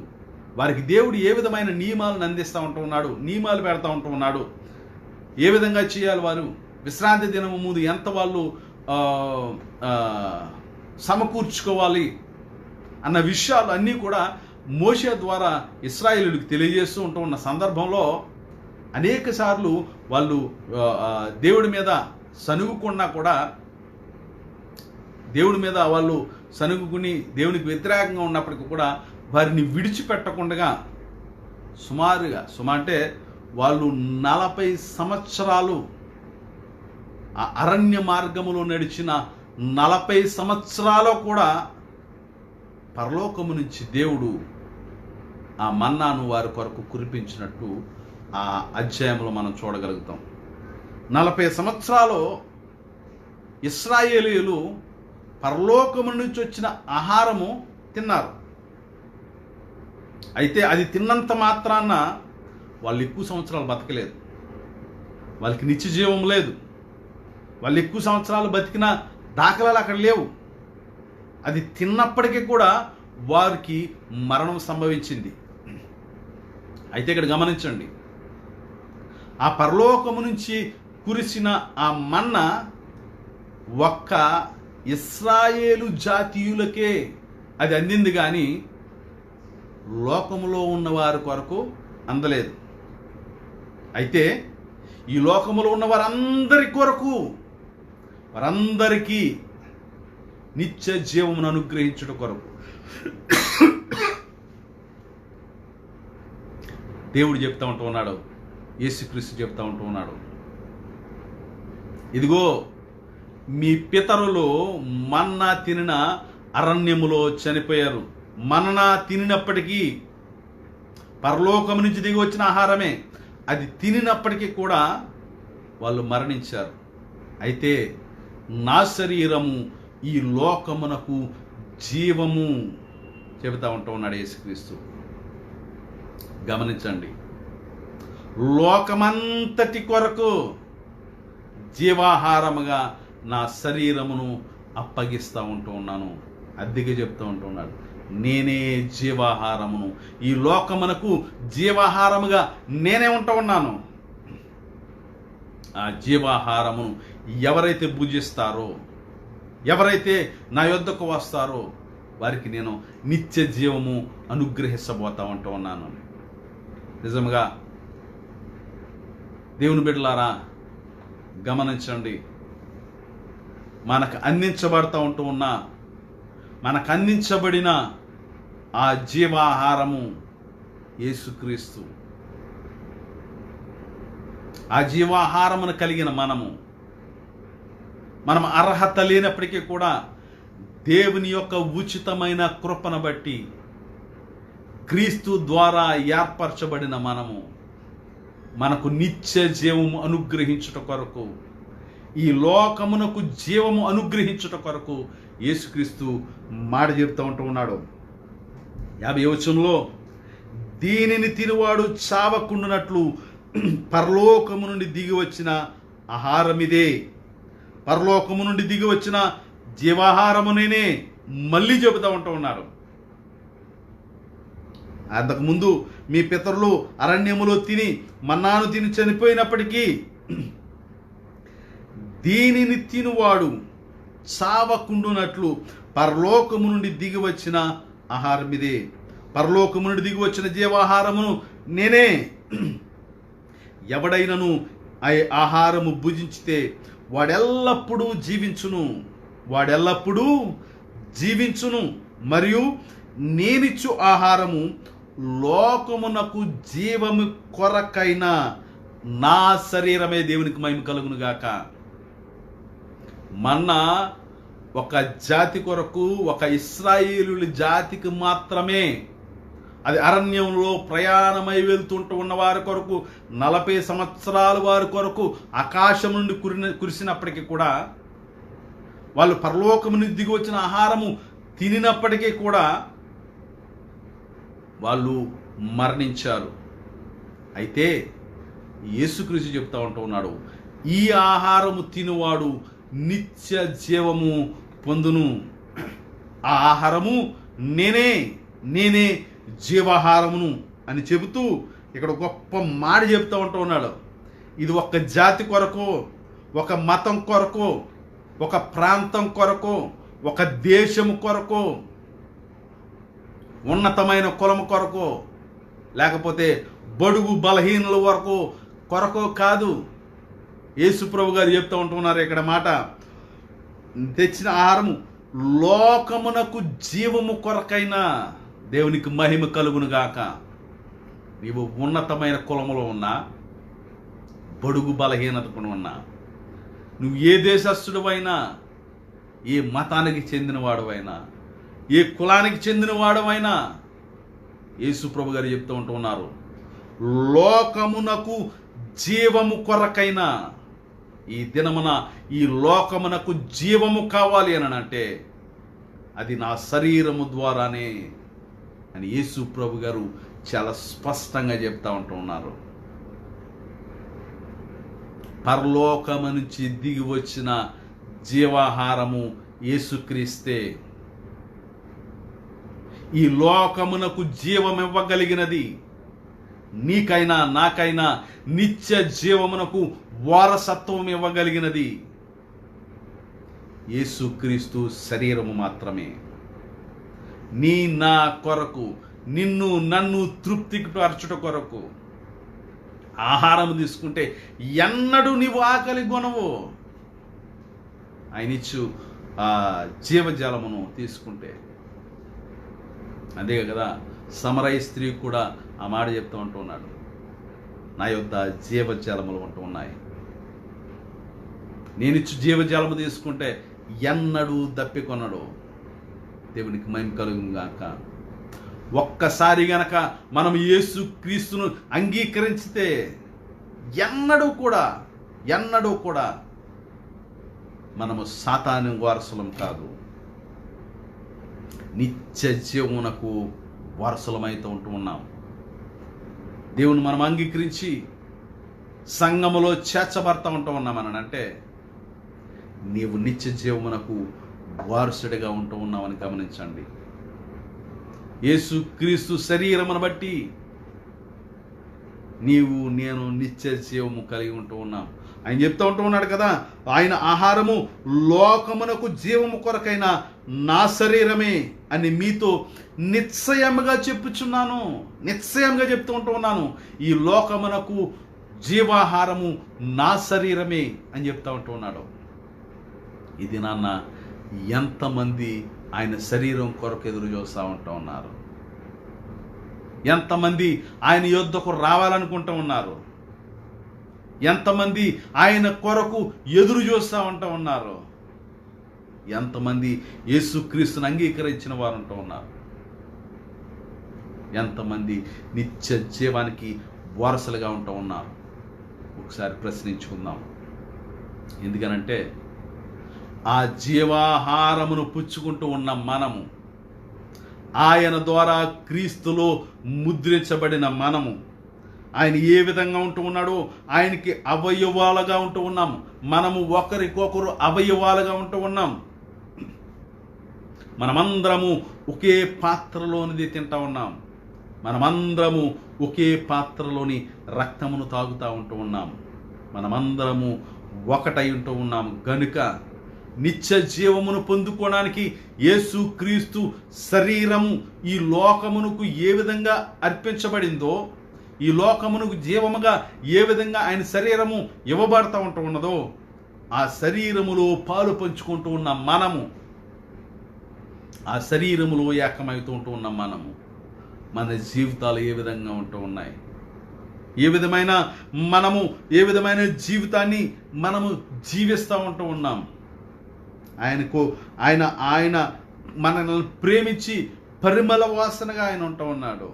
వారికి దేవుడు ఏ విధమైన నియమాలను అందిస్తూ ఉంటూ ఉన్నాడు, నియమాలు పెడతా ఉంటూ ఉన్నాడు, ఏ విధంగా చేయాలి, వారు విశ్రాంతి దినము ముందు ఎంత వాళ్ళు సమకూర్చుకోవాలి అన్న విషయాలు అన్నీ కూడా మోషే ద్వారా ఇశ్రాయేలులకు తెలియజేస్తూ ఉంటూ ఉన్న సందర్భంలో అనేక సార్లు వాళ్ళు దేవుడి మీద సనుగుకున్నా కూడా దేవుడి మీద వాళ్ళు సనుగుకుని దేవునికి వ్యతిరేకంగా ఉన్నప్పటికీ కూడా వారిని విడిచిపెట్టకుండా సుమారుగా అంటే వాళ్ళు 40 సంవత్సరాలు ఆ అరణ్య మార్గములో నడిచిన 40 సంవత్సరాలు కూడా పరలోకము నుంచి దేవుడు ఆ మన్నాను వారి కొరకు కురిపించినట్టు ఆ అధ్యాయంలో మనం చూడగలుగుతాం. 40 సంవత్సరాలు ఇశ్రాయేలీయులు పరలోకము నుంచి వచ్చిన ఆహారము తిన్నారు. అయితే అది తిన్నంత మాత్రాన వాళ్ళు ఎక్కువ సంవత్సరాలు బతకలేదు, వాళ్ళకి నిత్య జీవం లేదు, వాళ్ళు ఎక్కువ సంవత్సరాలు బతికిన దాఖలాలు అక్కడ లేవు. అది తిన్నప్పటికీ కూడా వారికి మరణం సంభవించింది. అయితే ఇక్కడ గమనించండి, ఆ పరలోకము నుంచి కురిసిన ఆ మన్న ఒక్క ఇశ్రాయేలు జాతీయులకే అది అందింది, కానీ లోకములో ఉన్న వారి కొరకు అందలేదు. అయితే ఈ లోకములో ఉన్న వారందరి కొరకు, వారందరికీ నిత్య జీవమును అనుగ్రహించుట కొరకు దేవుడు చెప్తా ఉంటూ ఉన్నాడు, యేసుక్రీస్తు చెప్తా ఉంటూ ఉన్నాడు, ఇదిగో మీ పితరులు మన్నా తినిన అరణ్యములో చనిపోయారు. మన్నా తినినప్పటికీ పరలోకము నుంచి దిగి వచ్చిన ఆహారమే, అది తినినప్పటికీ కూడా వాళ్ళు మరణించారు. అయితే నా శరీరము ఈ లోకమునకు జీవము చెబుతా ఉంటూ ఉన్నాడు యేసుక్రీస్తు. గమనించండి, లోకమంతటి కొరకు జీవాహారముగా నా శరీరమును అప్పగిస్తూ ఉంటూ ఉన్నాను. అద్దెగా చెప్తూ ఉంటూ ఉన్నాడు, నేనే జీవాహారమును, ఈ లోకమునకు జీవాహారముగా నేనే ఉంటూ ఉన్నాను. ఆ జీవాహారమును ఎవరైతే భుజిస్తారో, ఎవరైతే నా యొద్దకు వస్తారో వారికి నేను నిత్య జీవము అనుగ్రహించబోతా ఉంటూ ఉన్నాను. నిజంగా దేవుని బిడ్డలారా గమనించండి, మనకు అందించబడతా ఉంటూ ఉన్న, మనకు అందించబడిన ఆ జీవాహారము యేసుక్రీస్తు. ఆ జీవాహారమును కలిగిన మనం అర్హత లేనప్పటికీ కూడా దేవుని యొక్క ఉచితమైన కృపను బట్టి క్రీస్తు ద్వారా ఏర్పరచబడిన మనకు నిత్య జీవము అనుగ్రహించుట కొరకు, ఈ లోకమునకు జీవము అనుగ్రహించుట కొరకు యేసుక్రీస్తు మాట చెప్తూ ఉంటూ ఉన్నాడు. 50వ వచనంలో, దీనిని తినువాడు చావకుండునట్లు పరలోకము నుండి దిగి వచ్చిన ఆహారం ఇదే, పరలోకము నుండి దిగి వచ్చిన జీవాహారము నేనే మళ్ళీ చెబుతూ ఉంటూ ఉన్నాడు. అంతకుముందు మీ పితరులు అరణ్యములో తిని మన్నాను తిని చనిపోయినప్పటికీ దీనిని తినువాడు చావకుండునట్లు పరలోకము నుండి దిగి వచ్చిన ఆహారం ఇదే, పరలోకము నుండి దిగి వచ్చిన జీవాహారమును నేనే. ఎవడైనను ఆ ఆహారము భుజించితే వాడెల్లప్పుడూ జీవించును, మరియు నేనిచ్చు ఆహారము లోకమునకు జీవము కొరకైన నా శరీరమే. దేవునికి మహిమ కలుగును గాక. మన్నా ఒక జాతి కొరకు, ఒక ఇశ్రాయేలు జాతికి మాత్రమే, అది అరణ్యంలో ప్రయాణమై వెళ్తుంటూ ఉన్న వారి కొరకు, 40 సంవత్సరాలు వారి కొరకు ఆకాశం నుండి కురిసినప్పటికీ కూడా, వాళ్ళు పరలోకము నుండి దిగి వచ్చిన ఆహారము తినినప్పటికీ కూడా వాళ్ళు మరణించారు. అయితే యేసుక్రీస్తు చెప్తా ఉంటూ ఉన్నాడు, ఈ ఆహారము తినువాడు నిత్య జీవము పొందును. ఆ ఆహారము నేనే జీవాహారమును అని చెబుతూ ఇక్కడ గొప్ప మాట చెప్తూ ఉంటూ ఉన్నాడు. ఇది ఒక జాతి కొరకు, ఒక మతం కొరకు, ఒక ప్రాంతం కొరకు, ఒక దేశము కొరకు, ఉన్నతమైన కులం కొరకు, లేకపోతే బడుగు బలహీనుల కొరకు కాదు. యేసు ప్రభు గారు చెప్తూ ఉంటున్నారు ఇక్కడ మాట, తెచ్చిన ఆహారము లోకమునకు జీవము కొరకైన దేవునికి మహిమ కలుగును గాక. నీవు ఉన్నతమైన కులములో ఉన్నా, బడుగు బలహీనతకు ఉన్నా, నువ్వు ఏ దేశస్థుడివైనా, ఏ మతానికి చెందినవాడువైనా, ఏ కులానికి చెందినవాడువైనా, యేసు ప్రభు గారు చెప్తూ ఉంటున్నారు, లోకమునకు జీవము కొరకైన ఈ దినమున ఈ లోకమునకు జీవము కావాలి అని అంటే అది నా శరీరము ద్వారానే అని యేసు ప్రభు గారు చాలా స్పష్టంగా చెప్తా ఉంటున్నారు. పరలోకము నుంచి దిగి వచ్చిన జీవాహారము యేసుక్రీస్తే. ఈ లోకమునకు జీవం ఇవ్వగలిగినది, నీకైనా నాకైనా నిత్య జీవమునకు వారసత్వం ఇవ్వగలిగినది యేసుక్రీస్తు శరీరము మాత్రమే. నీ నా కొరకు, నిన్ను నన్ను తృప్తికి పరచుట కొరకు ఆహారం తీసుకుంటే ఎన్నడూ నీవు ఆకలి కొనవు. ఆయన ఇచ్చు ఆ జీవజలమును తీసుకుంటే. అదే కదా సమరయ స్త్రీ కూడా ఆ మాట చెప్తూ ఉంటున్నాడు, నా యొద్ద జీవజలములు ఉంటూ ఉన్నాయి. నేనిచ్చు జీవజలము తీసుకుంటే ఎన్నడూ దప్పికొనడు. దేవునికి మహిమ కలుగును గాక. ఒక్కసారి గనక మనం యేసు క్రీస్తును అంగీకరించితే ఎన్నడూ కూడా మనము సాతాను వారసులం కాదు, నిత్య జీవమునకు వారసులమైతే ఉంటూ ఉన్నాం. దేవుని మనం అంగీకరించి సంఘములో చేర్చబడతా ఉంటూ ఉన్నామని అంటే నీవు నిత్య జీవమునకు వారసుడిగా ఉంటూ ఉన్నామని గమనించండి. యేసు క్రీస్తు శరీరమును బట్టి నీవు నేను నిత్య జీవము కలిగి ఉంటూ ఉన్నాం. ఆయన చెప్తూ ఉంటూ ఉన్నాడు కదా, ఆయన ఆహారము లోకమునకు జీవము కొరకైన నా శరీరమే అని మీతో నిశ్చయముగా చెప్పుచున్నాను. నిశ్చయంగా చెప్తూ ఉంటూ ఉన్నాను, ఈ లోకమునకు జీవాహారము నా శరీరమే అని చెప్తా ఉంటూ ఉన్నాడు. ఇది నాన్న ఎంతమంది ఆయన శరీరం కొరకు ఎదురు చూస్తూ ఉంటూ ఉన్నారు, ఎంతమంది ఆయన యొద్దకు రావాలనుకుంటూ ఉన్నారు, ఎంతమంది ఆయన కొరకు ఎదురు చూస్తూ ఉంటూ ఉన్నారు, ఎంతమంది యేసుక్రీస్తుని అంగీకరించిన వారు ఉంటూ ఉన్నారు, ఎంతమంది నిత్య జీవానికి వారసులుగా ఉంటూ ఉన్నారు. ఒకసారి ప్రశ్నించుకుందాం. ఎందుకనంటే ఆ జీవాహారమును పుచ్చుకుంటూ ఉన్న మనము, ఆయన ద్వారా క్రీస్తులో ముద్రించబడిన మనము, ఆయన ఏ విధంగా ఉంటూ ఉన్నాడో ఆయనకి అవయవాలుగా ఉంటూ ఉన్నాము. మనము ఒకరికొకరు అవయవాలుగా ఉంటూ ఉన్నాం. మనమందరము ఒకే పాత్రలోనిది తింటా ఉన్నాం. మనమందరము ఒకే పాత్రలోని రక్తమును తాగుతూ ఉంటూ ఉన్నాం. మనమందరము ఒకటై ఉంటూ ఉన్నాము. గనుక నిత్య జీవమును పొందుకోవడానికి యేసు క్రీస్తు శరీరము ఈ లోకమునకు ఏ విధంగా అర్పించబడిందో, ఈ లోకమునకు జీవముగా ఏ విధంగా ఆయన శరీరము ఇవ్వబడతా ఉంటూ ఉన్నదో, ఆ శరీరములో పాలు పంచుకుంటూ ఉన్న మనము, ఆ శరీరములో ఏకమవుతూ ఉంటూ ఉన్న మనము, మన జీవితాలు ఏ విధంగా ఉంటూ ఉన్నాయి, ఏ విధమైన జీవితాన్ని మనము జీవిస్తూ ఉంటూ ఉన్నాం. ఆయన మనల్ని ప్రేమించి పరిమళ వాసనగా ఆయన ఉంటూ ఉన్నాడు.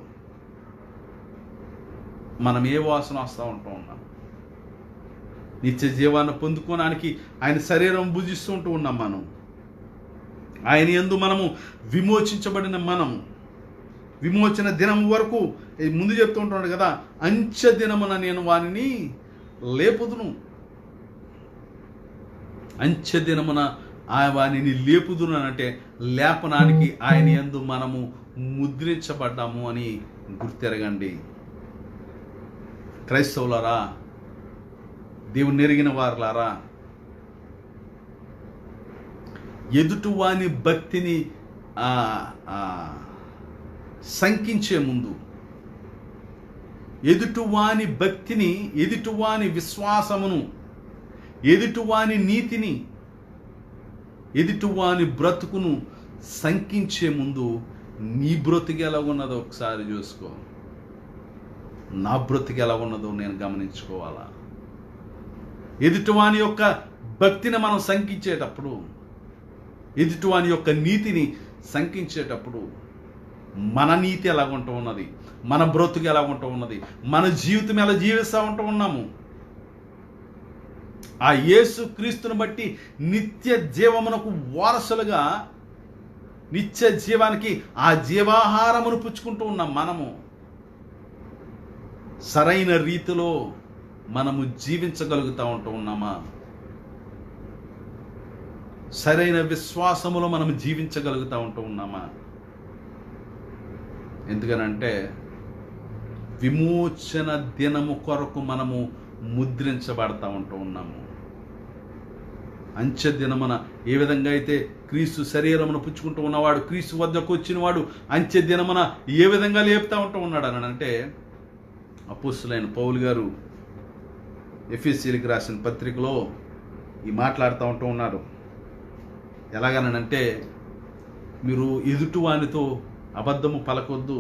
మనం ఏ వాసన వస్తూ ఉంటూ ఉన్నాం? నిత్య జీవాన్ని పొందుకోవడానికి ఆయన శరీరం భుజిస్తూ ఉంటూ ఉన్నాం. మనం ఆయన యందు మనము విమోచించబడిన మనము, విమోచన దినం వరకు ముందు చెప్తూ ఉంటున్నాడు కదా, అంచె దినమున నేను వానిని లేపుదును, అంచె దినమున వానిని లేపుదును అంటే లేపనానికి ఆయన యందు మనము ముద్రించబడ్డాము అని గుర్తెరగండి. క్రైస్తవులారా, దేవుని ఎరిగిన వారులారా, ఎదుటివాని భక్తిని శంకించే ముందు, ఎదుటివాని భక్తిని, ఎదుటివాని విశ్వాసమును, ఎదుటివాని నీతిని ఎదుటివాని బ్రతుకును శంకించే ముందు నీ బ్రతుకు ఎలా ఉన్నదో ఒకసారి చూసుకో. నా బ్రతుకు ఎలా ఉన్నదో నేను గమనించుకోవాలా. ఎదుటివాని యొక్క భక్తిని మనం శంకించేటప్పుడు, ఎదుటివాని యొక్క నీతిని శంకించేటప్పుడు మన నీతి ఎలా ఉంటూ ఉన్నది, మన బ్రతుకు ఎలా ఉంటూ ఉన్నది, మన జీవితం ఎలా జీవిస్తూ ఉంటూ ఉన్నాము. ఆ యేసు క్రీస్తుని బట్టి నిత్య జీవమునకు వారసులుగా, నిత్య జీవానికి ఆ జీవాహారమును పుచ్చుకుంటూ ఉన్నాం. మనము సరైన రీతిలో మనము జీవించగలుగుతూ ఉంటూ ఉన్నామా? సరైన విశ్వాసములో మనం జీవించగలుగుతూ ఉంటూ ఉన్నామా? ఎందుకనంటే విమోచన దినము కొరకు మనము ముద్రించబడతా ఉంటూ ఉన్నాము. అంచె దినమున ఏ విధంగా అయితే క్రీస్తు శరీరమును పుచ్చుకుంటూ ఉన్నవాడు, క్రీస్తు వద్దకు వచ్చినవాడు అంచె దినమున ఏ విధంగా లేపుతా ఉంటూ ఉన్నాడు అని అంటే, అపోస్తలుడైన పౌలు గారు ఎఫెసీయులకు రాసిన పత్రికలో ఈ మాట్లాడుతూ ఉంటూ ఉన్నారు. ఎలాగనంటే, మీరు ఎదుటివానితో అబద్ధము పలకొద్దు,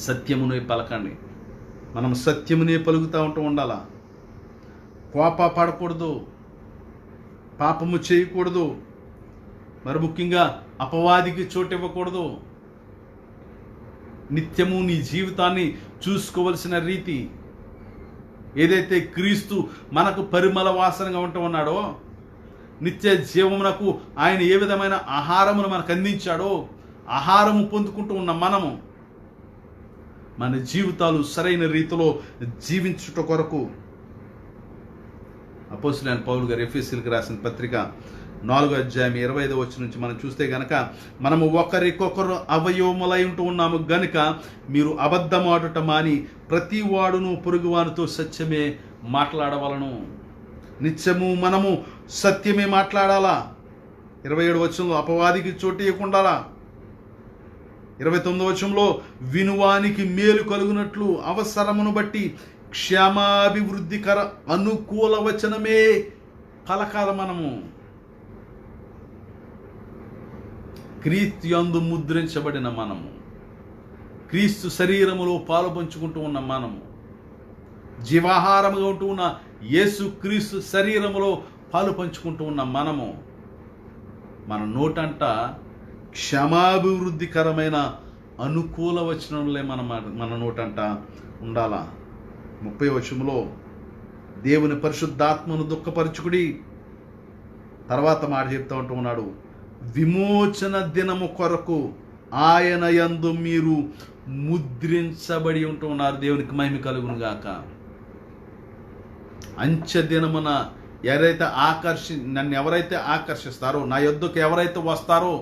సత్యమునే పలకండి. మనం సత్యమునే పలుకుతూ ఉంటూ ఉండాలా. కోప పడకూడదు, పాపము చేయకూడదు, మరి ముఖ్యంగా అపవాదికి చోటు ఇవ్వకూడదు. నిత్యము నీ జీవితాన్ని చూసుకోవలసిన రీతి ఏదైతే క్రీస్తు మనకు పరిమళ వాసనగా ఉంటూ ఉన్నాడో, నిత్య జీవమునకు ఆయన ఏ విధమైన ఆహారమును మనకు అందించాడో, ఆహారము పొందుకుంటూ ఉన్న మనము మన జీవితాలు సరైన రీతిలో జీవించుట కొరకు అపోస్తలుడైన పౌలు గారు ఎఫెసీయులకు రాసిన పత్రిక 4వ అధ్యాయం 25వ వచనం నుంచి మనం చూస్తే గనక, మనము ఒకరికొకరు అవయవములై ఉంటూ ఉన్నాము గనుక మీరు అబద్ధమాడుట మాని ప్రతి వాడును పొరుగువానితో సత్యమే మాట్లాడవలను. నిత్యము మనము సత్యమే మాట్లాడాలా. 27వ వచనంలో అపవాదికి చోటు ఇవ్వకుండా, 29వ వచనంలో వినువానికి మేలు కలుగునట్లు అవసరమును బట్టి క్షేమాభివృద్ధికర అనుకూల వచనమే పలకాల. మనము క్రీస్తు యందు ముద్రించబడిన మనము, క్రీస్తు శరీరములో పాలు పంచుకుంటూ ఉన్న మనము, జీవాహారముగా ఉంటూ ఉన్న యేసు క్రీస్తు శరీరములో పాలు పంచుకుంటూ ఉన్న మనము, మన నోటంట క్షమాభివృద్ధికరమైన అనుకూల వచనములే మన నోటంట ఉండాలా. 30వ వచనంలో దేవుని పరిశుద్ధాత్మను దుఃఖపరచుకుడి. తర్వాత మాట చెప్తా ఉంటూ ఉన్నాడు, విమోచన దినము కొరకు ఆయన యందు మీరు ముద్రించబడి ఉంటూ ఉన్నారు. దేవునికి మహిమ కలుగును గాక. అంచె దినమున నన్ను ఎవరైతే ఆకర్షిస్తారో, నా యొద్దకు ఎవరైతే వస్తారో,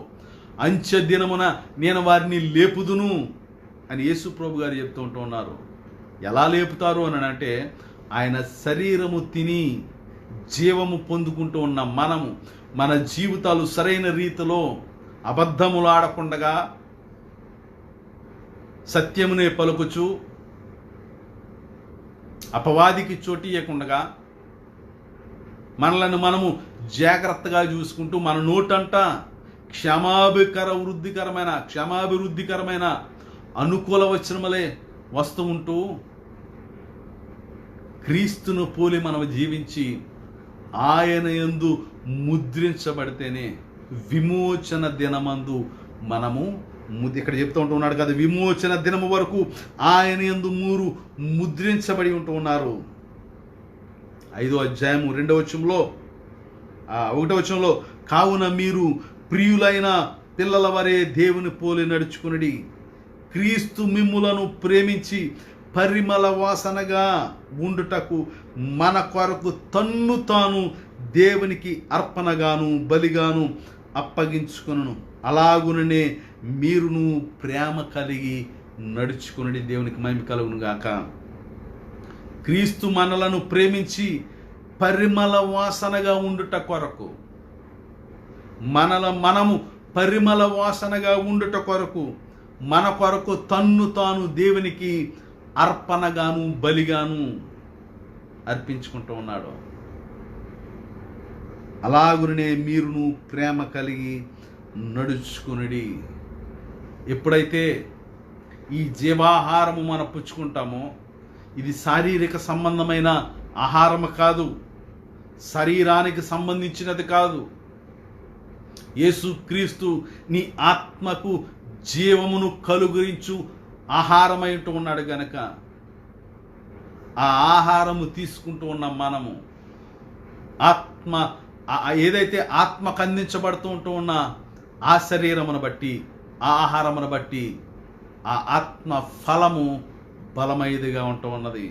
అంచె దినమున నేను వారిని లేపుదును అని యేసు ప్రభు గారు చెప్తూ ఉంటూ ఉన్నారు. ఎలా లేపుతారు అని అంటే, ఆయన శరీరము తిని జీవము పొందుకుంటూ ఉన్న మనము మన జీవితాలు సరైన రీతిలో అబద్ధములు ఆడకుండగా సత్యమునే పలుకుచు, అపవాదికి చోటు ఇవ్వకుండా మనలను మనము జాగ్రత్తగా చూసుకుంటూ మన నోటంట క్షమాభివృద్ధికరమైన అనుకూల వచనములే వస్తూ ఉంటూ క్రీస్తును పోలి మనం జీవించి ఆయన యందు ముద్రించబడితేనే విమోచన దినమందు మనము ఇక్కడ చెప్తూ ఉంటూ ఉన్నాడు కదా, విమోచన దినము వరకు ఆయన యందు మూరు ముద్రించబడి ఉంటూ ఉన్నారు. 5వ అధ్యాయము 2వ వచనంలో 1వ వచనంలో, కావున మీరు ప్రియులైన పిల్లల వరే దేవుని పోలి నడుచుకునడి, క్రీస్తు మిమ్ములను ప్రేమించి పరిమళ వాసనగా ఉండుటకు మన కొరకు తన్ను తాను దేవునికి అర్పణగాను బలిగాను అప్పగించుకొనును. అలాగుననే మీరును ప్రేమ కలిగి నడుచుకునడి. దేవునికి మహిమ కలుగును గాక. క్రీస్తు మనలను ప్రేమించి పరిమళ వాసనగా ఉండుట కొరకు, మనము పరిమళ వాసనగా ఉండుట కొరకు మన కొరకు తన్ను తాను దేవునికి అర్పణగాను బలిగాను అర్పించుకుంటూ ఉన్నాడు. అలాగునే మీరును ప్రేమ కలిగి నడుచుకునుడి. ఎప్పుడైతే ఈ జీవాహారము మనం పుచ్చుకుంటామో, ఇది శారీరక సంబంధమైన ఆహారము కాదు, శరీరానికి సంబంధించినది కాదు. యేసుక్రీస్తు నీ ఆత్మకు జీవమును కలుగురించు ఆహారమై ఉన్నాడు గనక ఆ ఆహారము తీసుకుంటూ ఉన్న మనము ఏదైతే ఆత్మకు అందించబడుతూ ఉన్న ఆ శరీరమును బట్టి, ఆ ఆహారమును బట్టి ఆ ఆత్మ ఫలము బలమైనదిగా ఉంటూ ఉన్నది.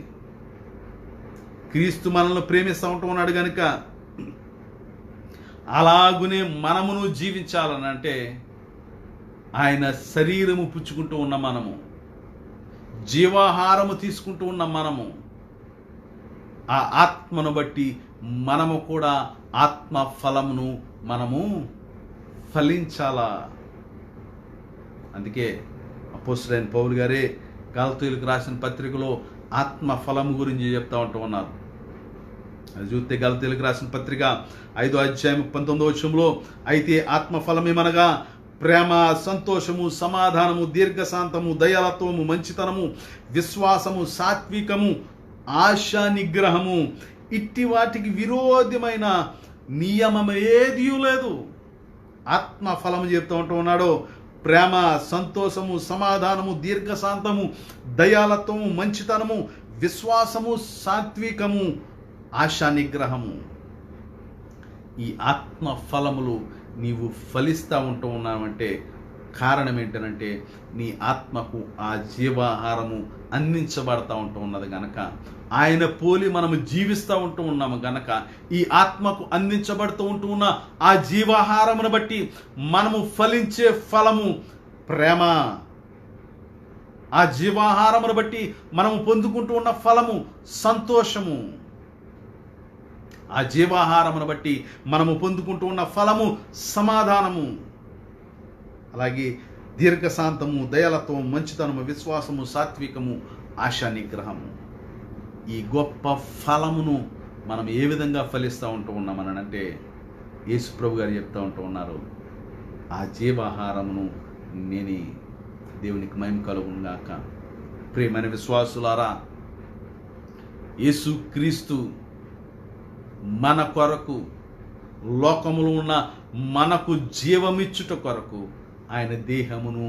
క్రీస్తు మనల్ని ప్రేమిస్తూ ఉంటూ ఉన్నాడు కనుక అలాగునే మనమును జీవించాలని అంటే ఆయన శరీరము పుచ్చుకుంటూ ఉన్న మనము, జీవాహారము తీసుకుంటూ ఉన్న మనము, ఆ ఆత్మను బట్టి మనము కూడా ఆత్మ ఫలమును మనము ఫలించాలా. అందుకే అపోస్తలుడైన పౌలు గారే గలతీయులకు రాసిన పత్రికలో ఆత్మ ఫలము గురించి చెప్తా ఉంటూ ఉన్నారు. అది చూస్తే గలతీయులకు రాసిన పత్రిక 5వ అధ్యాయం 19వ వచనంలో, అయితే ఆత్మఫలమేమనగా ప్రేమ, సంతోషము, సమాధానము, దీర్ఘశాంతము, దయాలత్వము, మంచితనము, విశ్వాసము, సాత్వికము, ఆశా నిగ్రహము, ఇట్టి వాటికి విరోధమైన నియమం ఏదీ లేదు. ఆత్మ ఫలము చెప్తూ ఉంటూ ఉన్నాడు. ప్రేమ, సంతోషము, సమాధానము, దీర్ఘశాంతము, దయాలత్వము, మంచితనము, విశ్వాసము, సాత్వికము, ఆశా నిగ్రహము. ఈ ఆత్మ ఫలములు నీవు ఫలిస్తూ ఉంటూ ఉన్నావంటే కారణం ఏంటంటే నీ ఆత్మకు ఆ జీవాహారము అందించబడతా ఉంటూ ఉన్నది గనక, ఆయన పోలి మనము జీవిస్తూ ఉంటూ ఉన్నాము గనక, ఈ ఆత్మకు అందించబడుతూ ఉంటూ ఉన్న ఆ జీవాహారమును బట్టి మనము ఫలించే ఫలము ప్రేమ. ఆ జీవాహారమును బట్టి మనము పొందుకుంటూ ఉన్న ఫలము సంతోషము. ఆ జీవాహారమును బట్టి మనము పొందుకుంటూ ఉన్న ఫలము సమాధానము. అలాగే దీర్ఘశాంతము, దయాలత్వము, మంచితనము, విశ్వాసము, సాత్వికము, ఆశా నిగ్రహము. ఈ గొప్ప ఫలమును మనం ఏ విధంగా ఫలిస్తూ ఉంటూ ఉన్నామనంటే యేసు ప్రభు గారు చెప్తూ ఉంటూ ఉన్నారు, ఆ జీవాహారమును నేనే. దేవునికి మహిమ కలుగునుగాక. ప్రియమైన విశ్వాసులారా, యేసు క్రీస్తు మన కొరకు, లోకములో ఉన్న మనకు జీవమిచ్చుట కొరకు ఆయన దేహమును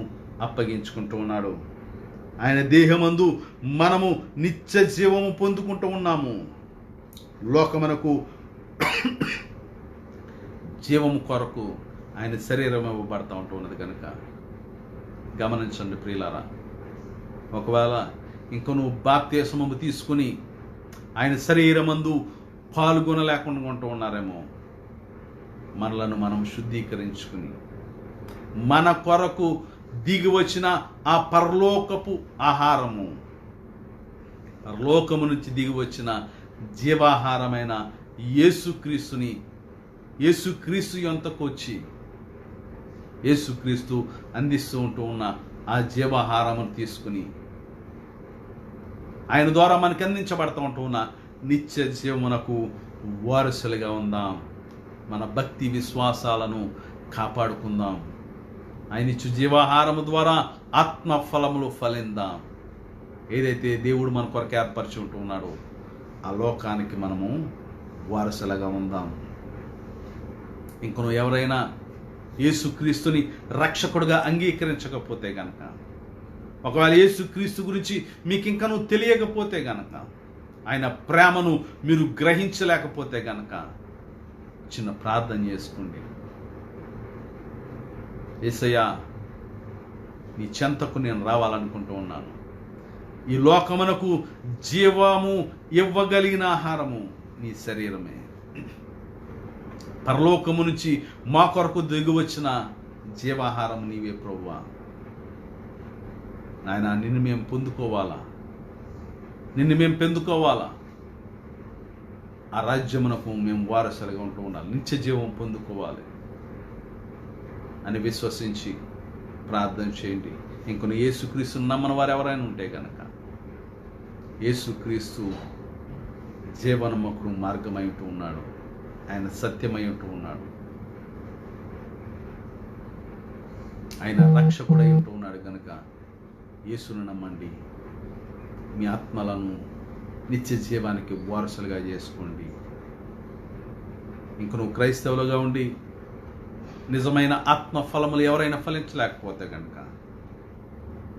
అప్పగించుకుంటూ ఉన్నాడు. ఆయన దేహమందు మనము నిత్య జీవము పొందుకుంటూ ఉన్నాము. లోకమునకు జీవము కొరకు ఆయన శరీరం ఇవ్వబడతా ఉంటూ ఉన్నది కనుక గమనించండి ప్రియులారా. ఒకవేళ ఇంక నువ్వు బాప్తిస్మము తీసుకుని ఆయన శరీరమందు పాల్గొనలేకుండా ఉంటూ ఉన్నారేమో, మనలను మనం శుద్ధీకరించుకుని మన కొరకు దిగి వచ్చిన ఆ పరలోకపు ఆహారము, పరలోకము నుంచి దిగి వచ్చిన జీవాహారమైన యేసుక్రీస్తు యొద్దకు వచ్చి యేసుక్రీస్తు అందిస్తూ ఉంటూ ఉన్న ఆ జీవాహారమును తీసుకుని ఆయన ద్వారా మనకి అందించబడుతూ ఉంటూ ఉన్న నిత్య జీవమునకు వారసులుగా ఉందాం. మన భక్తి విశ్వాసాలను కాపాడుకుందాం. ఆయన ఇచ్చు జీవాహారము ద్వారా ఆత్మ ఫలములు ఫలిందాం. ఏదైతే దేవుడు మన కొరకు ఏర్పరిచి ఉంటూ ఉన్నాడో ఆ లోకానికి మనము వారసులుగా ఉందాం. ఇంకను ఎవరైనా యేసుక్రీస్తుని రక్షకుడుగా అంగీకరించకపోతే గనక, ఒకవేళ యేసుక్రీస్తు గురించి మీకు ఇంకను తెలియకపోతే గనక, ఆయన ప్రేమను మీరు గ్రహించలేకపోతే గనక చిన్న ప్రార్థన చేసుకోండి. యేసయ్యా, నీ చెంతకు నేను రావాలనుకుంటూ ఉన్నాను. ఈ లోకమునకు జీవము ఇవ్వగలిగిన ఆహారము నీ శరీరమే. పరలోకము నుంచి మా కొరకు దిగి వచ్చిన జీవాహారం నీవే ప్రభువా. నాయన, నిన్ను మేము పొందుకోవాలా, నిన్ను మేము పొందుకోవాలా. ఆ రాజ్యమునకు మేము వారసులుగా ఉంటూ ఉండాలి, నిత్య జీవం పొందుకోవాలి అని విశ్వసించి ప్రార్థన చేయండి. ఇంకొన్ని యేసుక్రీస్తుని నమ్మని వారు ఎవరైనా ఉంటే కనుక, యేసుక్రీస్తు జీవనముకు మార్గమై ఉంటూ ఉన్నాడు. ఆయన సత్యమై ఉంటూ ఉన్నాడు. ఆయన రక్షకుడై ఉంటూ ఉన్నాడు కనుక యేసును నమ్మండి. మీ ఆత్మలను నిత్య జీవానికి వారసులుగా చేసుకోండి. ఇంక నువ్వు క్రైస్తవులుగా ఉండి నిజమైన ఆత్మ ఫలములు ఎవరైనా ఫలించలేకపోతే కనుక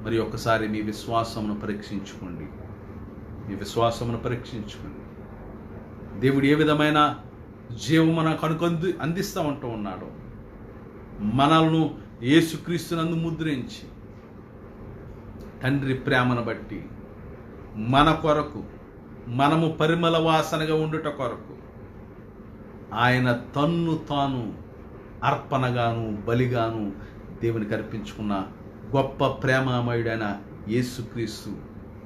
మరి ఒక్కసారి మీ విశ్వాసమును పరీక్షించుకోండి. మీ విశ్వాసమును పరీక్షించుకోండి. దేవుడు ఏ విధమైన జీవం మనకు అందిస్తూ ఉంటూ ఉన్నాడు. మనల్ని యేసుక్రీస్తునందు ముద్రించి తండ్రి ప్రేమను బట్టి మన కొరకు మనము పరిమళ వాసనగా ఉండుట కొరకు ఆయన తన్ను తాను అర్పణగాను బలిగాను దేవునికి అర్పించుకున్న గొప్ప ప్రేమామయుడైన యేసుక్రీస్తు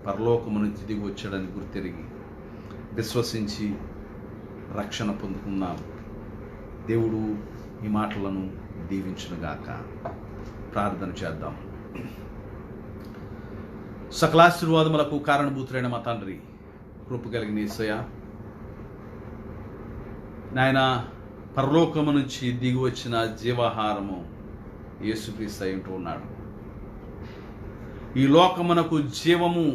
పరలోకము నుంచి దిగి వచ్చాడని గుర్తెరిగి విశ్వసించి రక్షణ పొందుకున్నాం. దేవుడు ఈ మాటలను దీవించునుగాక. ప్రార్థన చేద్దాం. సకలాశీర్వాదములకు కారణభూతుడైన మా తండ్రి, కృప కలిగిన యేసయ్య, నాయన పరలోకము నుంచి దిగి వచ్చిన జీవాహారము యేసుక్రీస్తు అయి ఉంటూ ఉన్నాడు. ఈ లోకమునకు జీవము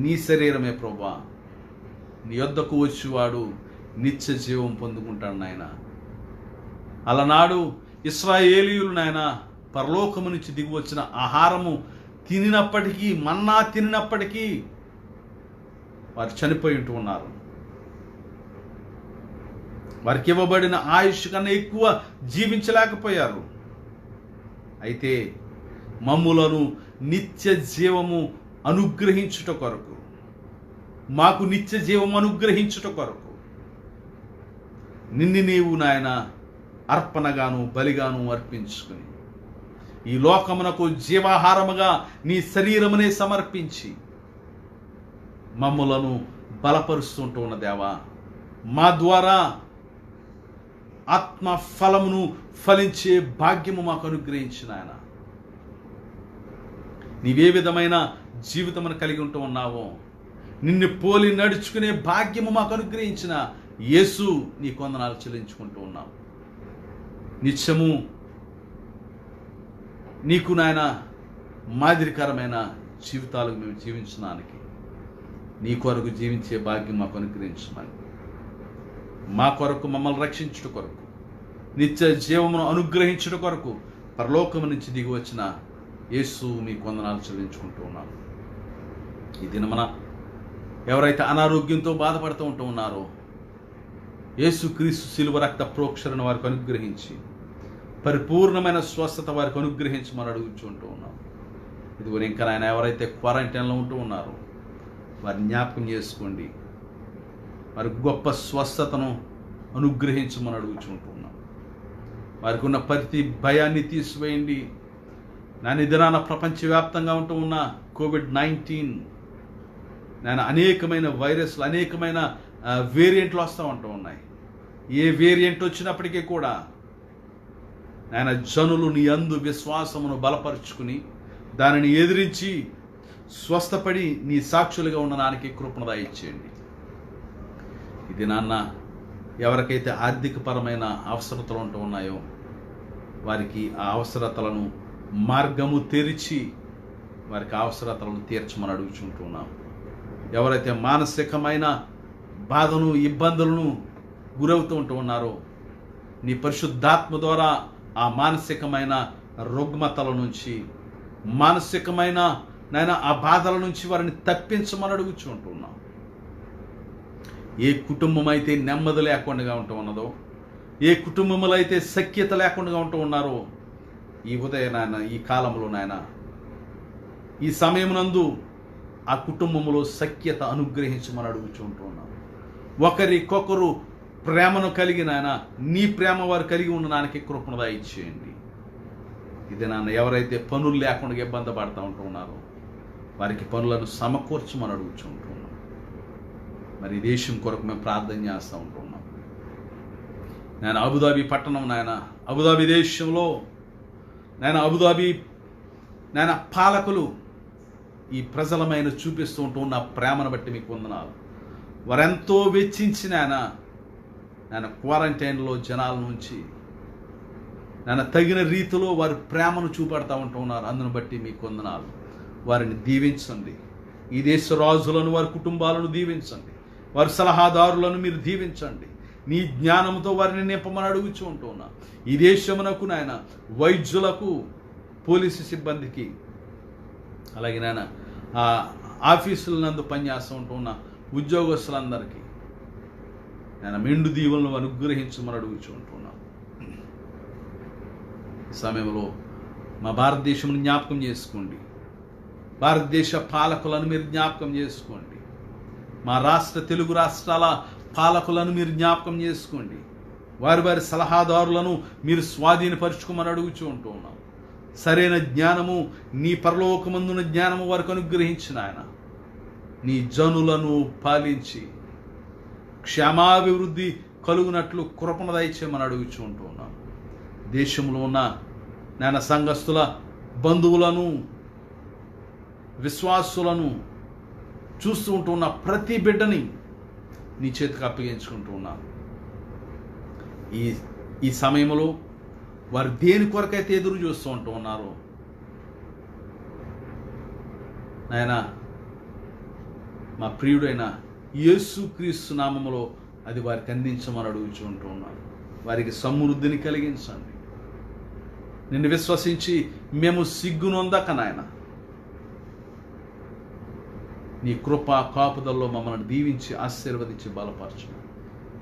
నీ శరీరమే ప్రభువా. నీ యొద్దకు వచ్చేవాడు నిత్య జీవం పొందుకుంటాడు నాయన. అలనాడు ఇశ్రాయేలీయులు నాయన పరలోకము నుంచి దిగి వచ్చిన ఆహారము తినినప్పటికీ, మన్నా తినినప్పటికీ వారు చనిపోయి ఉంటూ ఉన్నారు. వారికి ఇవ్వబడిన ఆయుష్ కన్నా ఎక్కువ జీవించలేకపోయారు. అయితే మమ్ములను నిత్య జీవము అనుగ్రహించుట కొరకు, మాకు నిత్య జీవము అనుగ్రహించుట కొరకు నిన్ను నీవు నాయన అర్పణగాను బలిగాను అర్పించుకుని ఈ లోకమునకు జీవాహారముగా నీ శరీరమునే సమర్పించి మమ్ములను బలపరుస్తుంటూ ఉన్న దేవా, మా ద్వారా ఆత్మ ఫలమును ఫలించే భాగ్యము మాకు అనుగ్రహించిన ఆయన. నీవే విధమైన జీవితమును కలిగి ఉంటూ ఉన్నావో నిన్ను పోలి నడుచుకునే భాగ్యము మాకు అనుగ్రహించిన యేసు నీ కొందనాలు చెల్లించుకుంటూ ఉన్నాం. నిత్యము నీకు నాయన మాదిరికరమైన జీవితాలకు మేము జీవించడానికి నీ కొరకు జీవించే భాగ్యం మాకు అనుగ్రహించమని, మా కొరకు మమ్మల్ని రక్షించుట కొరకు, నిత్య జీవమును అనుగ్రహించుట కొరకు పరలోకము నుంచి దిగి వచ్చిన యేసు నీ కొందనాలు చెల్లించుకుంటూ ఉన్నాం. ఈ దినమున ఎవరైతే అనారోగ్యంతో బాధపడుతూ ఉంటూ ఉన్నారో యేసుక్రీస్తు శిలువ రక్త ప్రోక్షరణ వారికి అనుగ్రహించి పరిపూర్ణమైన స్వస్థత వారికి అనుగ్రహించమని అడుగుచుంటూ ఉన్నాం. ఇదిగో ఇంకా ఆయన ఎవరైతే క్వారంటైన్లో ఉంటూ ఉన్నారో వారిని జ్ఞాపకం చేసుకోండి. వారి గొప్ప స్వస్థతను అనుగ్రహించమని అడుగుచుంటూ ఉన్నాం. వారికి ఉన్న ప్రతి భయాన్ని తీసివేయండి. నా నిధనాన ప్రపంచవ్యాప్తంగా ఉంటూ ఉన్న COVID-19 నేను అనేకమైన వైరస్లు, అనేకమైన వేరియంట్లు వస్తూ ఉంటూ ఉన్నాయి. ఏ వేరియంట్ వచ్చినప్పటికీ కూడా ఆయన జనులు నీ యందు విశ్వాసమును బలపరుచుకుని దానిని ఎదిరించి స్వస్థపడి నీ సాక్షులుగా ఉండడానికి కృపణ దయచేయండి. ఇది నాన్న ఎవరికైతే ఆర్థికపరమైన అవసరతలు ఉంటూ ఉన్నాయో వారికి ఆ అవసరతలను మార్గము తెరిచి వారికి అవసరతలను తీర్చమని అడుగుచుంటున్నాం. ఎవరైతే మానసికమైన బాధను, ఇబ్బందులను గురవుతూ ఉంటూ ఉన్నారో నీ పరిశుద్ధాత్మ ద్వారా ఆ మానసికమైన రుగ్మతల నుంచి, మానసికమైన నైనా ఆ బాధల నుంచి వారిని తప్పించమని అడుగుచుంటున్నాం. ఏ కుటుంబం అయితే నెమ్మది లేకుండా ఉంటూ ఉన్నదో, ఏ కుటుంబంలో అయితే సఖ్యత లేకుండా ఉంటూ ఉన్నారో ఈ ఉదయం నాయన, ఈ కాలంలో నాయన, ఈ సమయమునందు ఆ కుటుంబంలో సఖ్యత అనుగ్రహించమని అడుగుచుంటున్నాం. ఒకరికొకరు ప్రేమను కలిగి నాయన నీ ప్రేమ వారు కలిగి ఉండడానికి కృపణ దయచేయండి. ఇది నాన్న ఎవరైతే పనులు లేకుండా ఇబ్బంది పడుతూ ఉంటూ ఉన్నారో వారికి పనులను సమకూర్చమని అడుగుచుంటున్నాం. మరి దేశం కొరకు మేము ప్రార్థన చేస్తూ ఉంటున్నాం. నేను అబుదాబి పట్టణం నాయన, అబుదాబి దేశంలో నేను అబుదాబి నాయన పాలకులు ఈ ప్రజలమైన చూపిస్తూ ఉంటూ ఉన్న ప్రేమను బట్టి మీకు వందనాలు. వారెంతో వెచ్చించి నాయన నేను క్వారంటైన్లో జనాల నుంచి నేను తగిన రీతిలో వారి ప్రేమను చూపెడతా ఉంటున్నారు. అందును బట్టి మీకు వందనాలు. వారిని దీవించండి. ఈ దేశ రాజులను, వారి కుటుంబాలను దీవించండి. వారి సలహాదారులను మీరు దీవించండి. నీ జ్ఞానంతో వారిని నింపమని అడుగుచూ ఉంటున్నా. ఈ దేశమునకు నాయన వైద్యులకు, పోలీసు సిబ్బందికి, అలాగే నాయన ఆఫీసుల నందు పనిచేస్తూ ఉంటున్న ఉద్యోగస్తులందరికీ నేను మెండు దీవులను అనుగ్రహించమని అడుగుచూ ఉంటున్నాను. ఈ సమయంలో మా భారతదేశంను జ్ఞాపకం చేసుకోండి. భారతదేశ పాలకులను మీరు జ్ఞాపకం చేసుకోండి. మా తెలుగు రాష్ట్రాల పాలకులను మీరు జ్ఞాపకం చేసుకోండి. వారి సలహాదారులను మీరు స్వాధీనపరుచుకోమని అడుగుచూ ఉంటూ ఉన్నాం. సరైన జ్ఞానము, నీ పరలోకమందున జ్ఞానము వారికి అనుగ్రహించిన ఆయన నీ జనులను పాలించి క్షేమాభివృద్ధి కలుగునట్లు కృపను దయచేయమని అడుగుచూ ఉంటూ ఉన్నాం. దేశంలో ఉన్న నాయన సంఘస్థుల బంధువులను, విశ్వాసులను చూస్తూ ఉంటున్న ప్రతి బిడ్డని నీ చేతికి అప్పగించుకుంటూ ఉన్నాను. ఈ సమయంలో వారు దేని కొరకైతే ఎదురు చూస్తూ ఉంటూ ఉన్నారో నాయన మా ప్రియుడైన యేసుక్రీస్తు నామములో అది వారికి అందించమని అడుగుచూ ఉంటూ ఉన్నాను. వారికి సమృద్ధిని కలిగించండి. నిన్ను విశ్వసించి మేము సిగ్గునొందక నాయన నీ కృపా కాపుదల్లో మమ్మల్ని దీవించి ఆశీర్వదించి బలపరచు.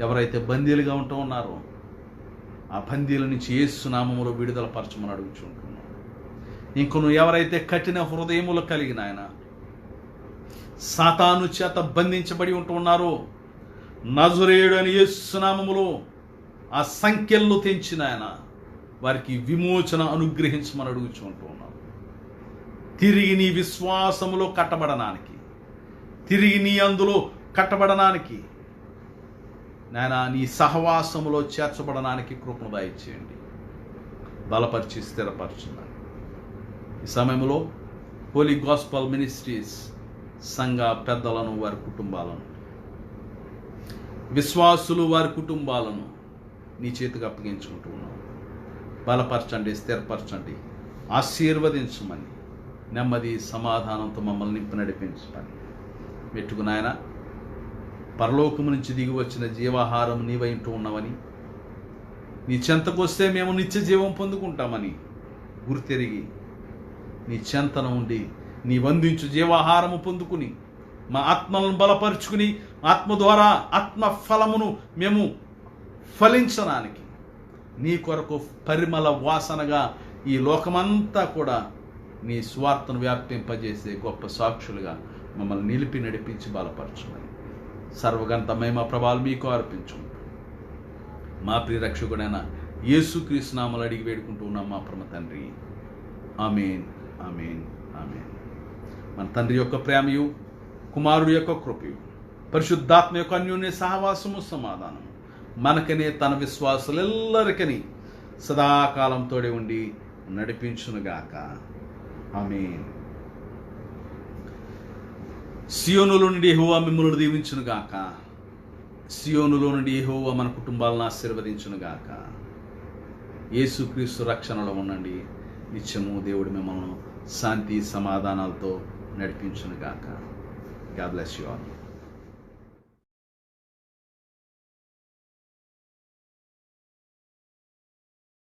ఎవరైతే బందీలుగా ఉంటూ ఉన్నారో ఆ బందీల నుంచి యేసు నామములో విడుదల పరచమని అడుగుచుంటున్నాం. ఇంకొను ఎవరైతే కఠిన హృదయములు కలిగిన ఆయన సాతాను చేత బంధించబడి ఉంటూ ఉన్నారో నజరేయుడు అని యేసు నామములో ఆ సంఖ్యలు తెంచిన ఆయన వారికి విమోచన అనుగ్రహించమని అడుగుచుంటూ ఉన్నాం. తిరిగి నీ విశ్వాసములో కట్టబడడానికి, తిరిగి నీ అందులో కట్టబడడానికి, నాయన నీ సహవాసములో చేర్చబడడానికి కృపను దయచేయండి. బలపరిచి స్థిరపరచున్నాను. ఈ సమయంలో హోలీ గాస్పల్ మినిస్ట్రీస్ సంఘ పెద్దలను, వారి కుటుంబాలను, విశ్వాసులు వారి కుటుంబాలను నీ చేతికి అప్పగించుకుంటూ ఉన్నాం. బలపరచండి, స్థిరపరచండి, ఆశీర్వదించమని, నెమ్మది సమాధానంతో మమ్మల్ని నింపి నడిపించమని మెట్టుకు నాయన పరలోకము నుంచి దిగి వచ్చిన జీవాహారం నీవైంటూ ఉన్నావని, నీ చెంతకు వస్తే మేము నిత్య జీవం పొందుకుంటామని గుర్తెరిగి నీ చెంతన ఉండి నీ వందించు జీవాహారము పొందుకుని మా ఆత్మలను బలపరుచుకుని ఆత్మ ద్వారా ఆత్మ ఫలమును మేము ఫలించడానికి నీ కొరకు పరిమళ వాసనగా ఈ లోకమంతా కూడా నీ స్వార్థను వ్యాపింపజేసే గొప్ప సాక్షులుగా మమ్మల్ని నిలిపి నడిపించి బలపరచుమని సర్వగంత మహిమ ప్రభావాలు మీకు అర్పించుకుంటూ మా ప్రియరక్షకుడైన యేసుక్రీస్తు నామములో అడిగి వేడుకుంటూ ఉన్నాం మా పరమ తండ్రి. ఆమేన్, ఆమేన్, ఆమేన్. మన తండ్రి యొక్క ప్రేమయు, కుమారుడు యొక్క కృపయు, పరిశుద్ధాత్మ యొక్క అన్యోన్య సహవాసము, సమాధానము మనకనే తన విశ్వాసులెల్లరికని సదాకాలం తోడే ఉండి నడిపించునుగాక. ఆమేన్. సియోనులో నుండి యెహోవా మిమ్మల్ని దీవించునుగాక. సియోనులో నుండి యెహోవా మన కుటుంబాలను ఆశీర్వదించునుగాక. యేసుక్రీస్తు రక్షణలో ఉండండి. నిత్యము దేవుడు మిమ్మల్ని శాంతి సమాధానాలతో నడిపించునుగాక. God bless you all.